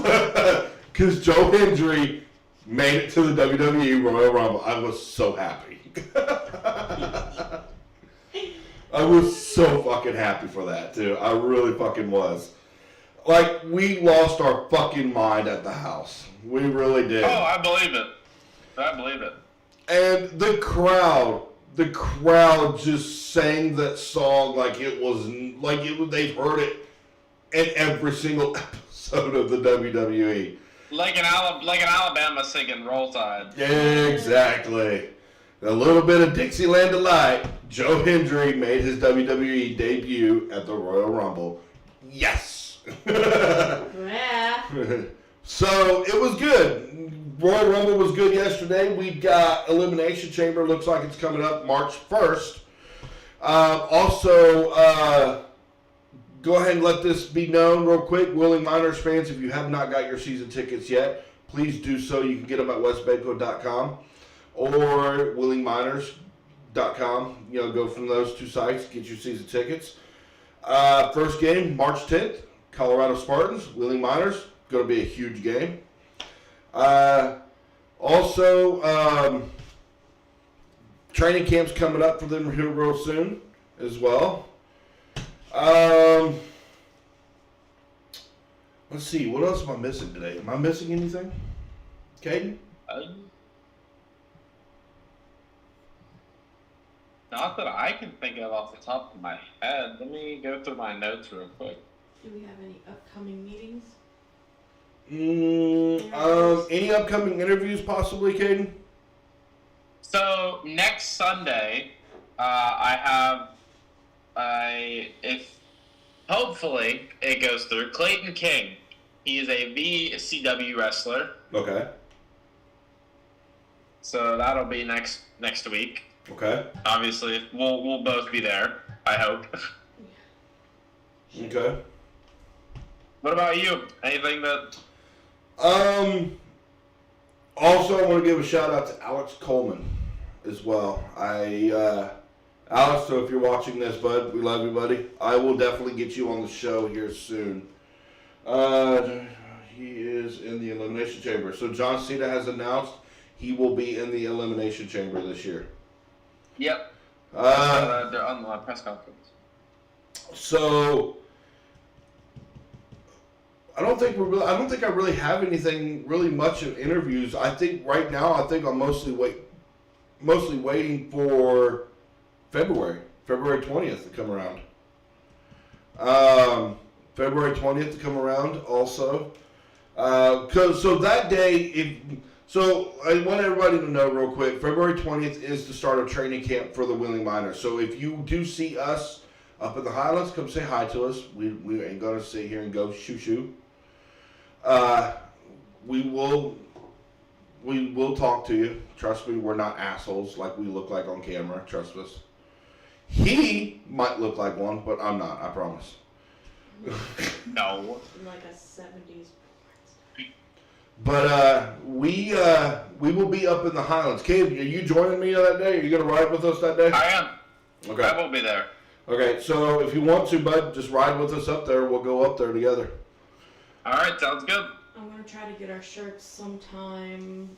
Because Joe Hendry made it to the WWE Royal Rumble. I was so happy. I was so fucking happy for that, too. I really fucking was. Like, we lost our fucking mind at the house. We really did. Oh, I believe it. I believe it. And the crowd just sang that song like it was, they've heard it in every single episode of the WWE. Like an Alabama singing Roll Tide. Exactly. A little bit of Dixieland Delight. Joe Hendry made his WWE debut at the Royal Rumble. Yes. Yeah. So it was good. Royal Rumble was good yesterday. We got Elimination Chamber. Looks like it's coming up March 1st. Also, go ahead and let this be known real quick. Willing Miners fans, if you have not got your season tickets yet, please do so. You can get them at westbanco.com or willingminers.com. Go from those two sites, get your season tickets. First game, March 10th, Colorado Spartans, Wheeling Miners. Going to be a huge game. Also, training camp's coming up for them here real soon as well. Let's see, what else am I missing today? Am I missing anything? Caden? Not that I can think of off the top of my head. Let me go through my notes real quick. Do we have any upcoming meetings? Any upcoming interviews possibly, Caden? So next Sunday, if hopefully it goes through, Clayton King. He is a VCW wrestler. Okay. So that'll be next week. Okay. Obviously, we'll both be there. I hope. Okay. What about you? Anything that? Also, I want to give a shout out to Alex Coleman as well. Alex, so if you're watching this, bud, we love you, buddy. I will definitely get you on the show here soon. He is in the Elimination Chamber. So John Cena has announced he will be in the Elimination Chamber this year. Yep. They're on the press conference. So I don't think I really have anything really much of interviews. I think right now I'm mostly waiting for February 20th to come around. February 20th to come around also. So that day, I want everybody to know real quick, February 20th is the start of training camp for the Wheeling Miners. So if you do see us up in the Highlands, come say hi to us. We ain't going to sit here and go shoo-shoo. We will talk to you. Trust me, we're not assholes like we look like on camera. Trust us. He might look like one, but I'm not. I promise. No. Like a 70s. But we will be up in the Highlands. Cave, are you joining me that day? Are you gonna ride with us that day? I am. Okay. I will be there. Okay, so if you want to, bud, just ride with us up there. We'll go up there together. All right, sounds good. I'm gonna try to get our shirts sometime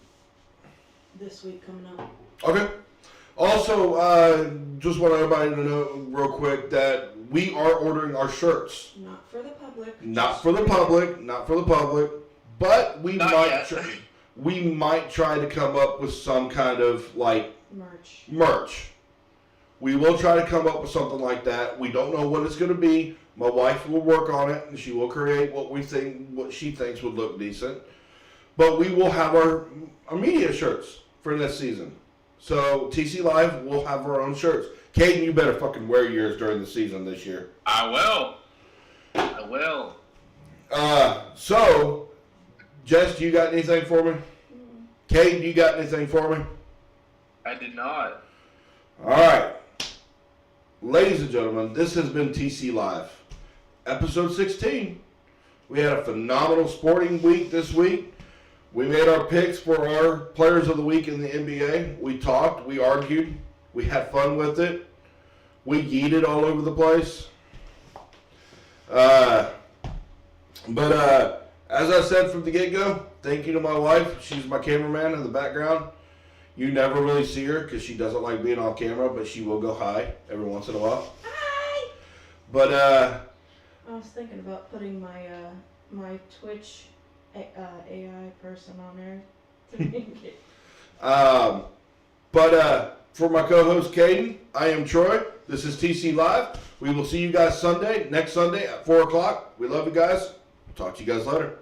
this week coming up. Okay. Also, just want everybody to know real quick that we are ordering our shirts. Not for the public. Not for the public. But we Not might yet. we might try to come up with some kind of like merch. We will try to come up with something like that. We don't know what it's going to be. My wife will work on it, and she will create what she thinks would look decent. But we will have our media shirts for this season. So TC Live will have our own shirts. Caden, you better fucking wear yours during the season this year. I will. So, Jess, you got anything for me? Caden, you got anything for me? I did not. All right. Ladies and gentlemen, this has been TC Live. episode 16. We had a phenomenal sporting week this week. We made our picks for our players of the week in the NBA. We talked, we argued, we had fun with it. We yeeted all over the place. But as I said from the get-go, thank you to my wife. She's my cameraman in the background. You never really see her because she doesn't like being on camera, but she will go hi every once in a while. Hi! But I was thinking about putting my my Twitch AI person on there to make it. For my co-host Caden, I am Troy. This is TC Live. We will see you guys next Sunday at 4 o'clock. We love you guys. Talk to you guys later.